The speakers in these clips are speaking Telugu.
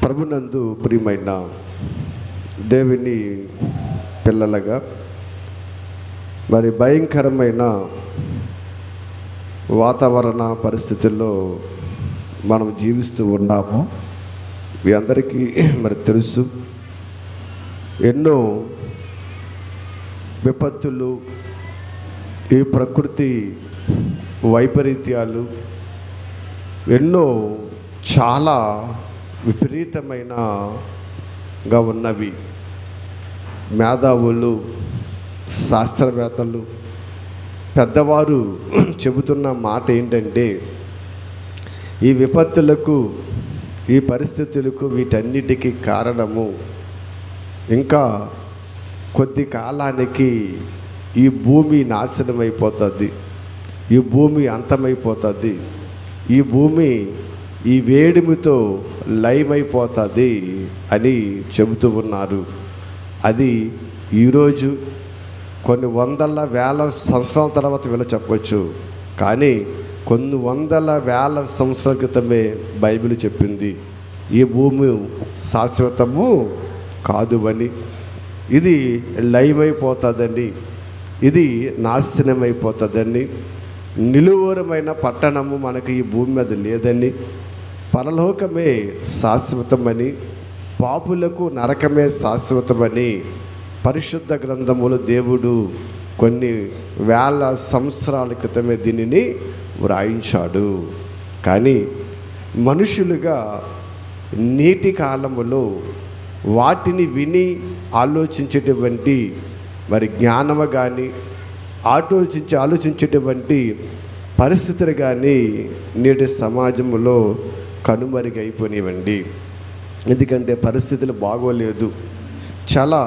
ప్రభునందు ప్రియమైన దేవుని పిల్లలుగా మరి భయంకరమైన వాతావరణ పరిస్థితుల్లో మనం జీవిస్తూ ఉన్నాము. మీ అందరికీ మరి తెలుసు, ఎన్నో విపత్తులు, ఈ ప్రకృతి వైపరీత్యాలు ఎన్నో చాలా విపరీతమైనగా ఉన్నవి. మేధావులు, శాస్త్రవేత్తలు, పెద్దవారు చెబుతున్న మాట ఏంటంటే, ఈ విపత్తులకు, ఈ పరిస్థితులకు, వీటన్నిటికీ కారణము ఇంకా కొద్ది కాలానికి ఈ భూమి నాశనమైపోతుంది, ఈ భూమి అంతమైపోతుంది, ఈ భూమి ఈ వేడిమితో లయమైపోతుంది అని చెబుతూ ఉన్నారు. అది ఈరోజు కొన్ని వందల వేల సంవత్సరాల తర్వాత వీళ్ళు చెప్పవచ్చు, కానీ కొన్ని వందల వేల సంవత్సరాల క్రితమే బైబిల్ చెప్పింది ఈ భూమి శాశ్వతము కాదు అని, ఇది లయమైపోతుందని, ఇది నాశనమైపోతుందని, నిలువరమైన పట్టణము మనకు ఈ భూమి మీద లేదని, పరలోకమే శాశ్వతమని, పాపులకు నరకమే శాశ్వతమని పరిశుద్ధ గ్రంథములు దేవుడు కొన్ని వేల సంవత్సరాల క్రితమే దీనిని వ్రాయించాడు. కానీ మనుషులుగా నేటి కాలములో వాటిని విని ఆలోచించేటువంటి మరి జ్ఞానము కానీ, ఆలోచించేటువంటి పరిస్థితులు కానీ నేటి సమాజంలో కనుమరుగైపోయినవండి. ఎందుకంటే పరిస్థితులు బాగోలేదు. చాలా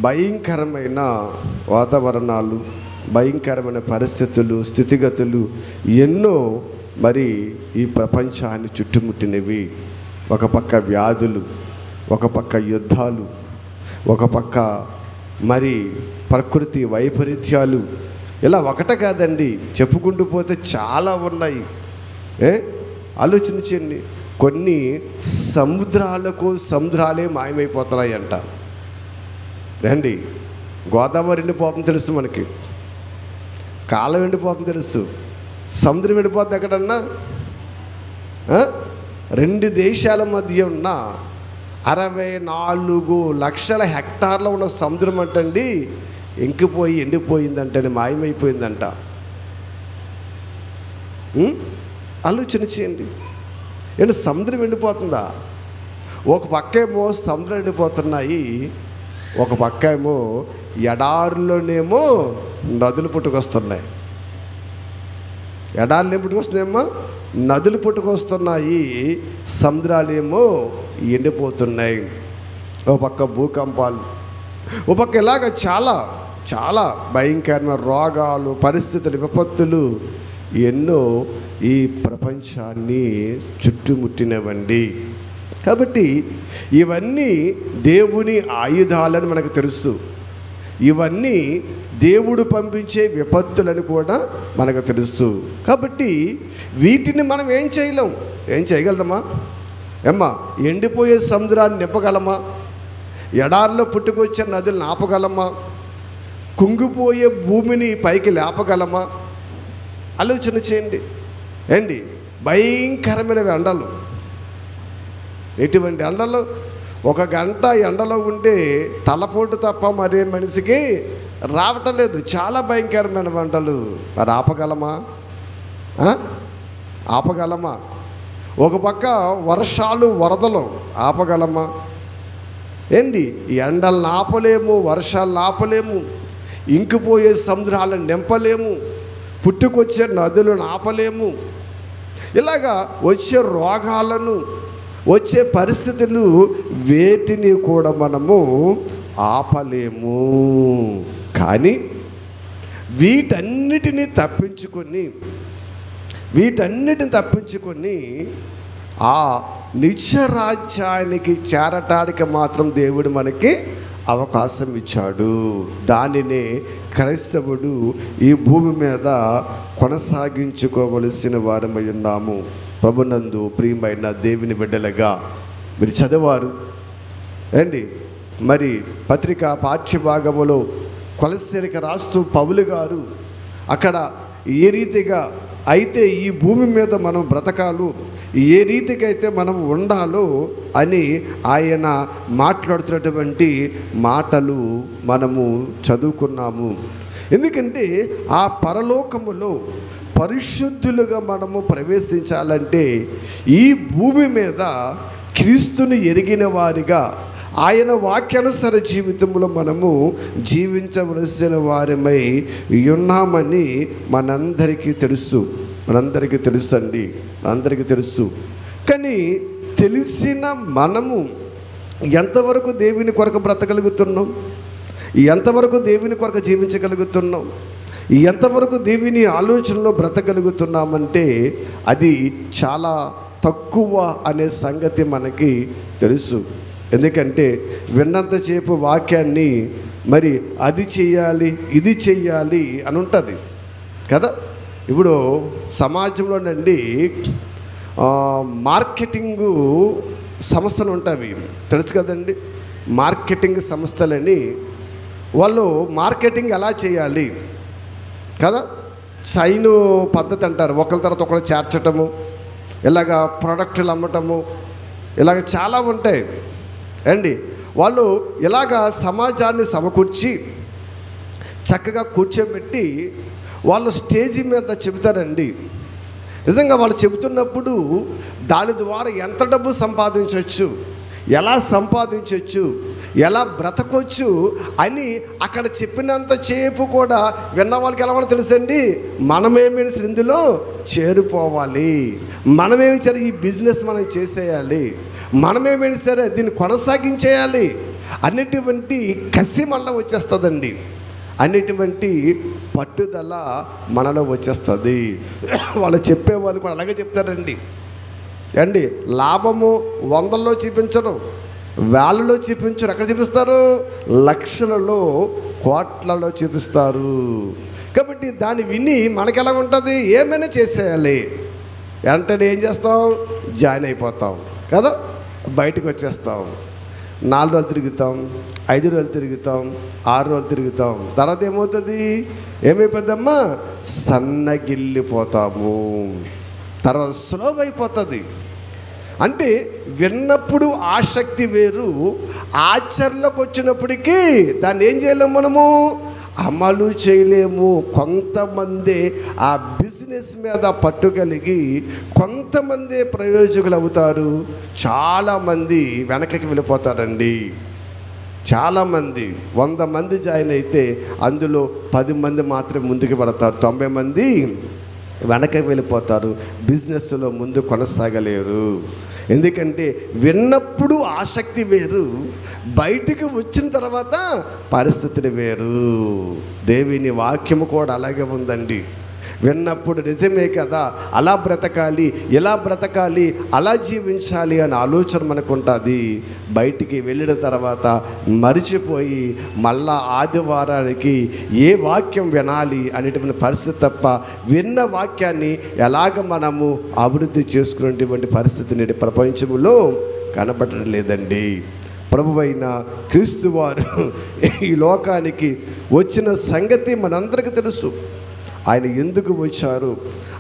భయంకరమైన వాతావరణాలు, భయంకరమైన పరిస్థితులు, స్థితిగతులు ఎన్నో మరి ఈ ప్రపంచాన్ని చుట్టుముట్టినవి. ఒక పక్క వ్యాధులు, ఒక పక్క యుద్ధాలు, ఒక పక్క మరి ప్రకృతి వైపరీత్యాలు, ఇలా ఒకటే కాదండి, చెప్పుకుంటూ పోతే చాలా ఉన్నాయి. ఆలోచించండి, కొన్ని సముద్రాలే మాయమైపోతున్నాయి అంట అండి. గోదావరి ఎండిపోతుంది తెలుసు మనకి, కాలం ఎండిపోతుంది తెలుసు, సముద్రం ఎండిపోతుంది ఎక్కడన్నా. 2 దేశాల మధ్య ఉన్న 64 లక్షల హెక్టార్లో ఉన్న సముద్రం అంటండి ఇంకిపోయి ఎండిపోయిందంటని, మాయమైపోయిందంట. ఆలోచన చేయండి, ఏంటి సముద్రం ఎండిపోతుందా? ఒక పక్క ఏమో సముద్రం ఎండిపోతున్నాయి, ఒక పక్క ఏమో ఎడారులోనేమో నదులు పుట్టుకొస్తున్నాయి. ఎడారులు ఏం పుట్టుకొస్తున్నాయేమో నదులు పుట్టుకొస్తున్నాయి, సముద్రాలేమో ఎండిపోతున్నాయి. ఒక పక్క భూకంపాలు, ఒక పక్క ఇలాగ చాలా చాలా భయంకరమైన రోగాలు, పరిస్థితులు, విపత్తులు ఎన్నో ఈ ప్రపంచాన్ని చుట్టుముట్టినవండి. కాబట్టి ఇవన్నీ దేవుని ఆయుధాలని మనకు తెలుసు, ఇవన్నీ దేవుడు పంపించే విపత్తులని కూడా మనకు తెలుసు. కాబట్టి వీటిని మనం ఏం చేయగలమా? ఏమ్మా, ఎండిపోయే సముద్రాన్ని నింపగలమా? ఎడారిలో పుట్టుకొచ్చే నదులను ఆపగలమా? కుంగిపోయే భూమిని పైకి లేపగలమా? ఆలోచన చేయండి. ఏంటి భయంకరమైన ఎండలు, ఎటువంటి ఎండలు! 1 గంట ఎండలో ఉంటే తలపోటు తప్ప మరే మనిషికి రావటం లేదు. చాలా భయంకరమైన ఎండలు. మరి ఆపగలమా? ఒక పక్క వర్షాలు, వరదలు ఆపగలమా? ఏంటి ఎండలను ఆపలేము, వర్షాలను ఆపలేము, ఇంకిపోయే సముద్రాలను నింపలేము, పుట్టుకొచ్చే నదులను ఆపలేము. ఇలాగా వచ్చే రోగాలను, వచ్చే పరిస్థితులు వేటిని కూడా మనము ఆపలేము. కానీ వీటన్నిటిని తప్పించుకొని ఆ నిత్యరాజ్యానికి చేరటానికి మాత్రం దేవుడు మనకి అవకాశం ఇచ్చాడు. దానినే క్రైస్తవుడు ఈ భూమి మీద కొనసాగించుకోవలసిన వారమై ఉన్నాము. ప్రభునందు ప్రియమైన దేవుని బిడ్డలుగా మీరు చదివారు ఏంటి. మరి పత్రిక పాఠ్యభాగములో కొలస్సీలకు రాస్తూ పౌలు గారు అక్కడ ఏ రీతిగా అయితే ఈ భూమి మీద మనం బ్రతకాలు, ఏ రీతిగా అయితే మనం ఉండాలో అని ఆయన మాట్లాడుతున్నటువంటి మాటలు మనము చదువుకున్నాము. ఎందుకంటే ఆ పరలోకములో పరిశుద్ధులుగా మనము ప్రవేశించాలంటే ఈ భూమి మీద క్రీస్తుని ఎరిగిన వారిగా ఆయన వాక్యానుసార జీవితంలో మనము జీవించవలసిన వారమై ఉన్నామని మనందరికీ తెలుసు అండి, అందరికీ తెలుసు. కానీ తెలిసిన మనము ఎంతవరకు దేవుని కొరకు బ్రతకగలుగుతున్నాం, ఎంతవరకు దేవుని కొరకు జీవించగలుగుతున్నాం, ఎంతవరకు దేవుని ఆలోచనలో బ్రతకగలుగుతున్నామంటే అది చాలా తక్కువ అనే సంగతి మనకి తెలుసు. ఎందుకంటే విన్నంతసేపు వాక్యాన్ని మరి అది చెయ్యాలి ఇది చెయ్యాలి అని ఉంటుంది కదా. ఇప్పుడు సమాజంలోనండి మార్కెటింగు సంస్థలు ఉంటాయి, తెలుసు కదండి. మార్కెటింగ్ సంస్థలని వాళ్ళు మార్కెటింగ్ ఎలా చేయాలి కదా, సైను పద్ధతి అంటారు. ఒకరి తర్వాత ఒకరు చేర్చటము, ఇలాగ ప్రోడక్టులు అమ్మటము, ఇలాగ చాలా ఉంటాయి అండి. వాళ్ళు ఇలాగ సమాజాన్ని సమకూర్చి చక్కగా కూర్చోబెట్టి వాళ్ళు స్టేజీ మీద చెబుతారండి. నిజంగా వాళ్ళు చెబుతున్నప్పుడు దాని ద్వారా ఎంత డబ్బు సంపాదించవచ్చు, ఎలా సంపాదించవచ్చు, ఎలా బ్రతకొచ్చు అని అక్కడ చెప్పినంత సేపు కూడా విన్న వాళ్ళకి ఎలా కూడా తెలుసండి. మనమేమైనా ఇందులో చేరిపోవాలి, మనమేమి సరే ఈ బిజినెస్ మనం చేసేయాలి, మనమేమైనా సరే దీన్ని కొనసాగించేయాలి అనేటువంటి కసి మనలో వచ్చేస్తుందండి, అనేటువంటి పట్టుదల మనలో వచ్చేస్తుంది. వాళ్ళు చెప్పేవాళ్ళు కూడా అలాగే చెప్తారండి అండి. లాభము 100ల్లో చూపించరు, వేలలో చూపించరు, ఎక్కడ చూపిస్తారు, లక్షలలో కోట్లలో చూపిస్తారు. కాబట్టి దాన్ని విని మనకి ఎలా ఉంటుంది, ఏమైనా చేసేయాలి వెంటనే ఏం చేస్తాం, జాయిన్ అయిపోతాం కదా, బయటకు వచ్చేస్తాం. 4 రోజులు తిరుగుతాం, 5 రోజులు తిరుగుతాం, 6 రోజులు తిరుగుతాం. తర్వాత ఏమవుతుంది, ఏమైపోద్దమ్మా, సన్నగిల్లిపోతాము, తర్వాత స్లో అయిపోతుంది. అంటే విన్నప్పుడు ఆసక్తి వేరు, ఆచరణలోకి వచ్చినప్పటికీ దాన్ని ఏం చేయలేము, మనము అమలు చేయలేము. కొంతమంది ఆ బిజినెస్ మీద పట్టుగలిగి కొంతమంది ప్రయోజకులు అవుతారు, చాలామంది వెనకకి వెళ్ళిపోతారండి. చాలామంది 100 మంది జాయిన్ అయితే అందులో 10 మంది మాత్రమే ముందుకు పడతారు, 90 మంది వెనక్కి వెళ్ళిపోతారు, బిజినెస్లో ముందు కొనసాగలేరు. ఎందుకంటే విన్నప్పుడు ఆసక్తి వేరు, బయటికి వచ్చిన తర్వాత పరిస్థితులు వేరు. దేవుని వాక్యము కూడా అలాగే ఉందండి. విన్నప్పుడు నిజమే కదా, అలా బ్రతకాలి, ఇలా బ్రతకాలి, అలా జీవించాలి అనే ఆలోచన మనకు ఉంటుంది. బయటికి వెళ్ళిన తర్వాత మరిచిపోయి మళ్ళా ఆదివారానికి ఏ వాక్యం వినాలి అనేటువంటి పరిస్థితి తప్ప విన్న వాక్యాన్ని ఎలాగ మనము అభివృద్ధి చేసుకునేటువంటి పరిస్థితి నేటి ప్రపంచంలో కనబడడం లేదండి. ప్రభువైన క్రీస్తు వారు ఈ లోకానికి వచ్చిన సంగతి మనందరికీ తెలుసు. ఆయన ఎందుకు వచ్చారు,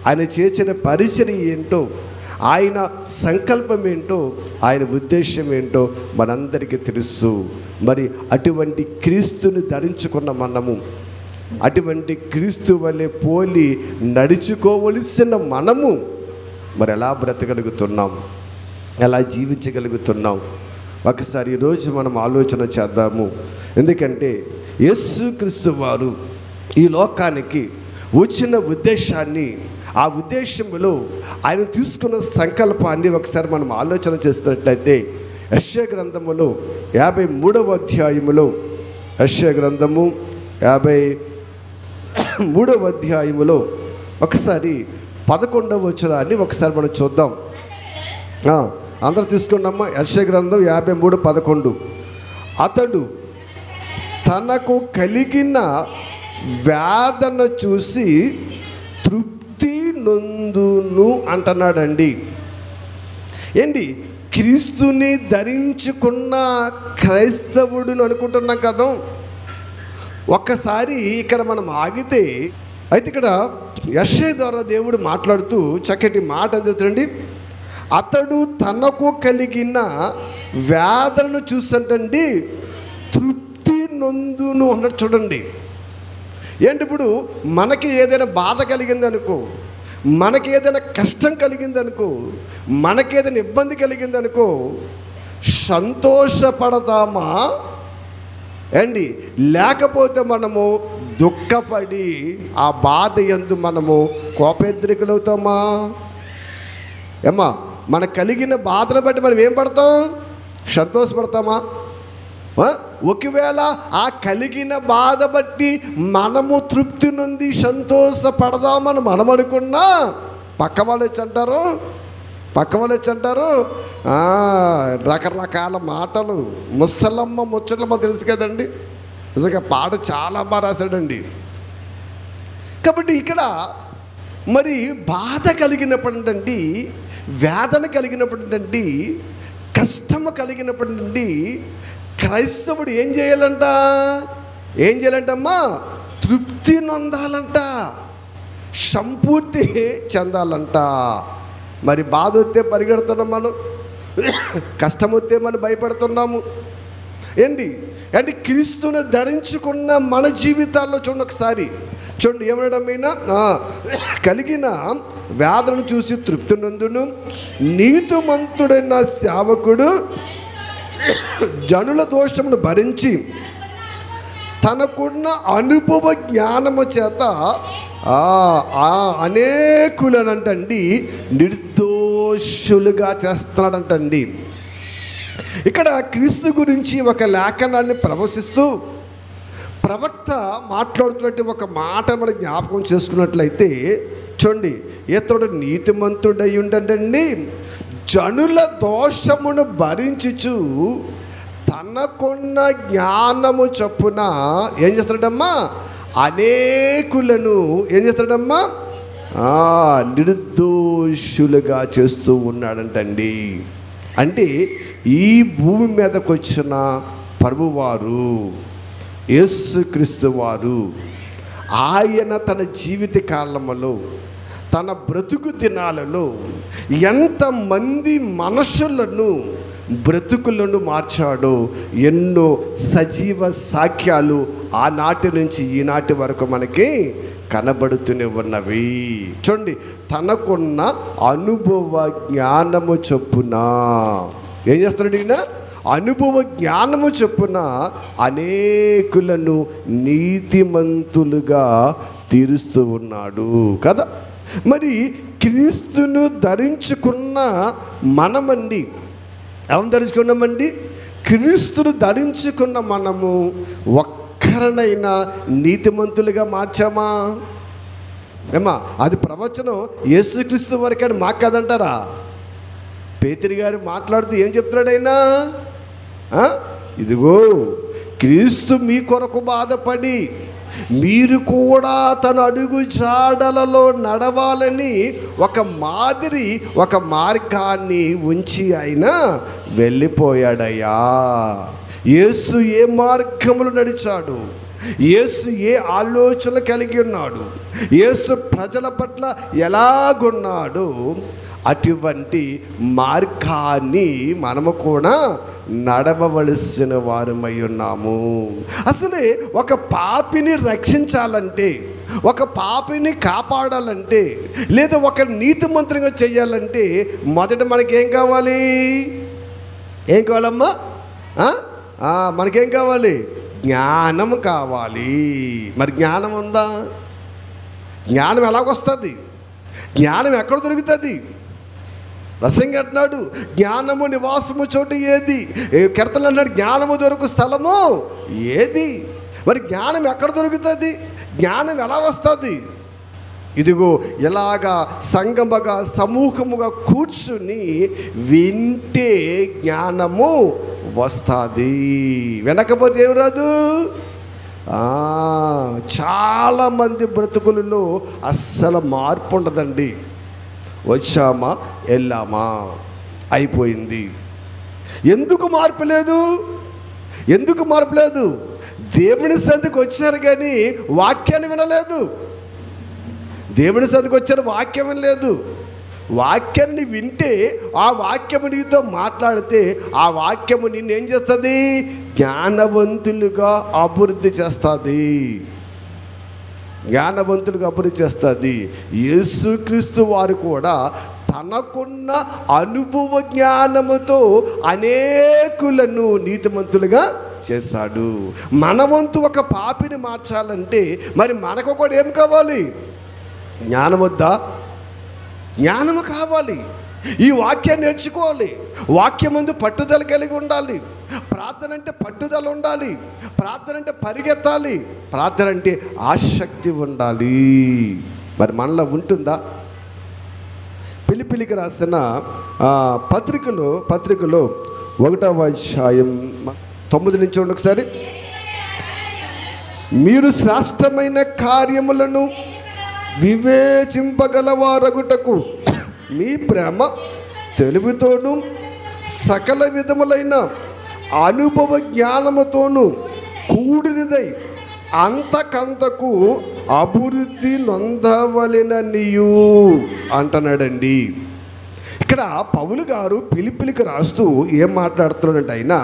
ఆయన చేసిన పరిచర్య ఏంటో, ఆయన సంకల్పం ఏంటో, ఆయన ఉద్దేశం ఏంటో మనందరికీ తెలుసు. మరి అటువంటి క్రీస్తుని ధరించుకున్న మనము, అటువంటి క్రీస్తు వలె పోలి నడుచుకోవలసిన మనము మరి ఎలా బ్రతకగలుగుతున్నాం, ఎలా జీవించగలుగుతున్నాం, ఒకసారి ఈరోజు మనం ఆలోచన చేద్దాము. ఎందుకంటే యేసుక్రీస్తు వారు ఈ లోకానికి వచ్చిన ఉద్దేశాన్ని, ఆ ఉద్దేశంలో ఆయన తీసుకున్న సంకల్పాన్ని ఒకసారి మనం ఆలోచన చేస్తున్నట్లయితే యెషయా గ్రంథములో 53వ అధ్యాయములో, యెషయా గ్రంథము 53వ అధ్యాయములో ఒకసారి 11వ వచనాన్ని ఒకసారి మనం చూద్దాం. అందరూ తీసుకున్నామ్మా. యెషయా గ్రంథం 53:11. అతడు తనకు కలిగిన వేదన చూసి తృప్తి నొందును అంటున్నాడండి. ఏంటి క్రీస్తుని ధరించుకున్న క్రైస్తవుడుని అనుకుంటున్నాం కదా. ఒక్కసారి ఇక్కడ మనం ఆగితే, అయితే ఇక్కడ యెషయా ద్వారా దేవుడు మాట్లాడుతూ చక్కటి మాట అందుతుందండి. అతడు తనకు కలిగిన వేదనను చూసంటండి తృప్తి నొందును అన్నట్టు. చూడండి, ఏంటి ఇప్పుడు మనకి ఏదైనా బాధ కలిగింది అనుకో, మనకి ఏదైనా కష్టం కలిగింది అనుకో, మనకి ఏదైనా ఇబ్బంది కలిగింది అనుకో, సంతోషపడతామా అండి? లేకపోతే మనము దుఃఖపడి ఆ బాధ యందు మనము కోపేద్రికులవుతామా? ఏమ్మా, మనకు కలిగిన బాధను బట్టి మనం ఏం పడతాం? సంతోషపడతామా? ఒకవేళ ఆ కలిగిన బాధ బట్టి మనము తృప్తి నుండి సంతోషపడదామని మనం అనుకున్నా పక్క వాళ్ళు వచ్చి అంటారు రకరకాల మాటలు. ముసలమ్మ ముచ్చలమ్మ తెలుసు కదండి, నిజంగా పాట చాలా బాగా రాశాడండి. కాబట్టి ఇక్కడ మరి బాధ కలిగినప్పుడండి, వేదన కలిగినప్పుడండి, కష్టము కలిగినప్పుడండి క్రైస్తవుడు ఏం చేయాలంటమ్మా? తృప్తి నొందాలంట, సంపూర్తి చెందాలంట. మరి బాధ వస్తే పరిగెడుతున్నాం మనం, కష్టం వస్తే మనం భయపడుతున్నాము ఏంటి అంటే క్రీస్తుని ధరించుకున్న మన జీవితాల్లో చూడండి, ఒకసారి చూడండి ఏమనడమైనా కలిగిన వేదనను చూసి తృప్తి నందును నీతిమంతుడైన సేవకుడు జనుల దోషమును భరించి తనకున్న అనుభవ జ్ఞానము చేత అనేకులనంటండి నిర్దోషులుగా చేస్తున్నాడంటండి. ఇక్కడ క్రీస్తు గురించి ఒక లేఖనాన్ని ప్రవశిస్తూ ప్రవక్త మాట్లాడుతున్నట్టు ఒక మాట మనం జ్ఞాపకం చేసుకున్నట్లయితే చూడండి, ఇతడు నీతిమంతుడై ఉండండి జనుల దోషమును భరించుచు తనకున్న జ్ఞానము చొప్పున ఏం చేస్తాడమ్మా? అనేకులను ఏం చేస్తాడమ్మా? నిర్దోషులుగా చేస్తూ ఉన్నాడంటండి. అంటే ఈ భూమి మీదకు వచ్చిన ప్రభువారు యేసుక్రీస్తు వారు, ఆయన తన జీవిత కాలములో తన బ్రతుకు దినాలలో ఎంతమంది మనుషులను బ్రతుకులను మార్చాడో ఎన్నో సజీవ సాక్ష్యాలు ఆనాటి నుంచి ఈనాటి వరకు మనకి కనబడుతూనే ఉన్నవి. చూడండి, తనకున్న అనుభవ జ్ఞానము చొప్పున ఏం చేస్తున్నాడు ఈయన? అనుభవ జ్ఞానము చొప్పున అనేకులను నీతిమంతులుగా తీరుస్తూ ఉన్నాడు కదా. మరి క్రీస్తును ధరించుకున్న మనమండి, ఎవరు ధరించుకున్నామండి? క్రీస్తును ధరించుకున్న మనము ఒక్కరినైనా నీతిమంతులుగా మార్చామా? ఏమా, అది ప్రవచనం యేసుక్రీస్తు వరకే మాకు కదంటారా? పేతురు గారు మాట్లాడుతూ ఏం చెప్తున్నాడైనా? ఇదిగో క్రీస్తు మీ కొరకు బాధపడి మీరు కూడా తన అడుగు జాడలలో నడవాలని ఒక మాదిరి, ఒక మార్గాన్ని ఉంచి ఆయన వెళ్ళిపోయాడయ్యా. యేసు ఏ మార్గములు నడిచాడు, యేసు ఏ ఆలోచన కలిగి ఉన్నాడు, యేసు ప్రజల పట్ల ఎలాగున్నాడు, అటువంటి మార్గాన్ని మనము కూడా నడవవలసిన వారమై ఉన్నాము. అసలే ఒక పాపిని రక్షించాలంటే, ఒక పాపిని కాపాడాలంటే, లేదా ఒక నీతిమంతునిగా చేయాలంటే మొదట మనకేం కావాలి? ఏం కావాలమ్మా? మనకేం కావాలి? జ్ఞానం కావాలి. మరి జ్ఞానం ఉందా? జ్ఞానం ఎలాగొస్తుంది? జ్ఞానం ఎక్కడ దొరుకుతుంది? రసంగా అంటున్నాడు, జ్ఞానము నివాసము చోటు ఏది? కీర్తనలు అన్నాడు, జ్ఞానము దొరుకు స్థలము ఏది? మరి జ్ఞానం ఎక్కడ దొరుకుతుంది? జ్ఞానం ఎలా వస్తుంది? ఇదిగో ఇలాగా సంగముగా సమూహముగా కూర్చుని వింటే జ్ఞానము వస్తుంది. వినకపోతే ఏం రాదు. చాలామంది బ్రతుకులలో అస్సలు మార్పు ఉండదండి. వచ్చామా వెళ్ళామా, అయిపోయింది. ఎందుకు మార్పు లేదు? ఎందుకు మార్పు లేదు? దేవుని సన్నిధికి వచ్చారు కానీ వాక్యాన్ని వినలేదు. దేవుని సన్నిధికి వచ్చారు, వాక్యం వినలేదు. వాక్యాన్ని వింటే ఆ వాక్యము నీతో మాట్లాడితే ఆ వాక్యము నిన్ను ఏం చేస్తుంది? జ్ఞానవంతులుగా అభివృద్ధి చేస్తుంది. జ్ఞానవంతులుగా అభివృద్ధి చేస్తుంది. యేసుక్రీస్తు వారు కూడా తనకున్న అనుభవ జ్ఞానముతో అనేకులను నీతిమంతులుగా చేశాడు. మన వంతు ఒక పాపిని మార్చాలంటే మరి మనకు కూడా ఏం కావాలి? జ్ఞానం వద్దా? జ్ఞానము కావాలి. ఈ వాక్యాన్ని నేర్చుకోవాలి. వాక్యం ముందు పట్టుదల కలిగి ఉండాలి. ప్రార్థన అంటే పట్టుదల ఉండాలి. ప్రార్థన అంటే పరిగెత్తాలి. ప్రార్థన అంటే ఆసక్తి ఉండాలి. మరి మనలో ఉంటుందా? పిలిపిలికి రాసిన పత్రికలో 1వ అధ్యాయం 9 నుంచి ఒకసారి, మీరు శ్రేష్టమైన కార్యములను వివేచింపగలవారగుటకు మీ ప్రేమ తెలివితోనూ సకల విధములైన అనుభవ జ్ఞానముతోనూ కూడినదై అంతకంతకు అభివృద్ధి నొందవలెననియు అంటున్నాడండి. ఇక్కడ పౌలు గారు పిలిపిలికి రాస్తూ ఏం మాట్లాడుతున్నాడంటే, ఆయన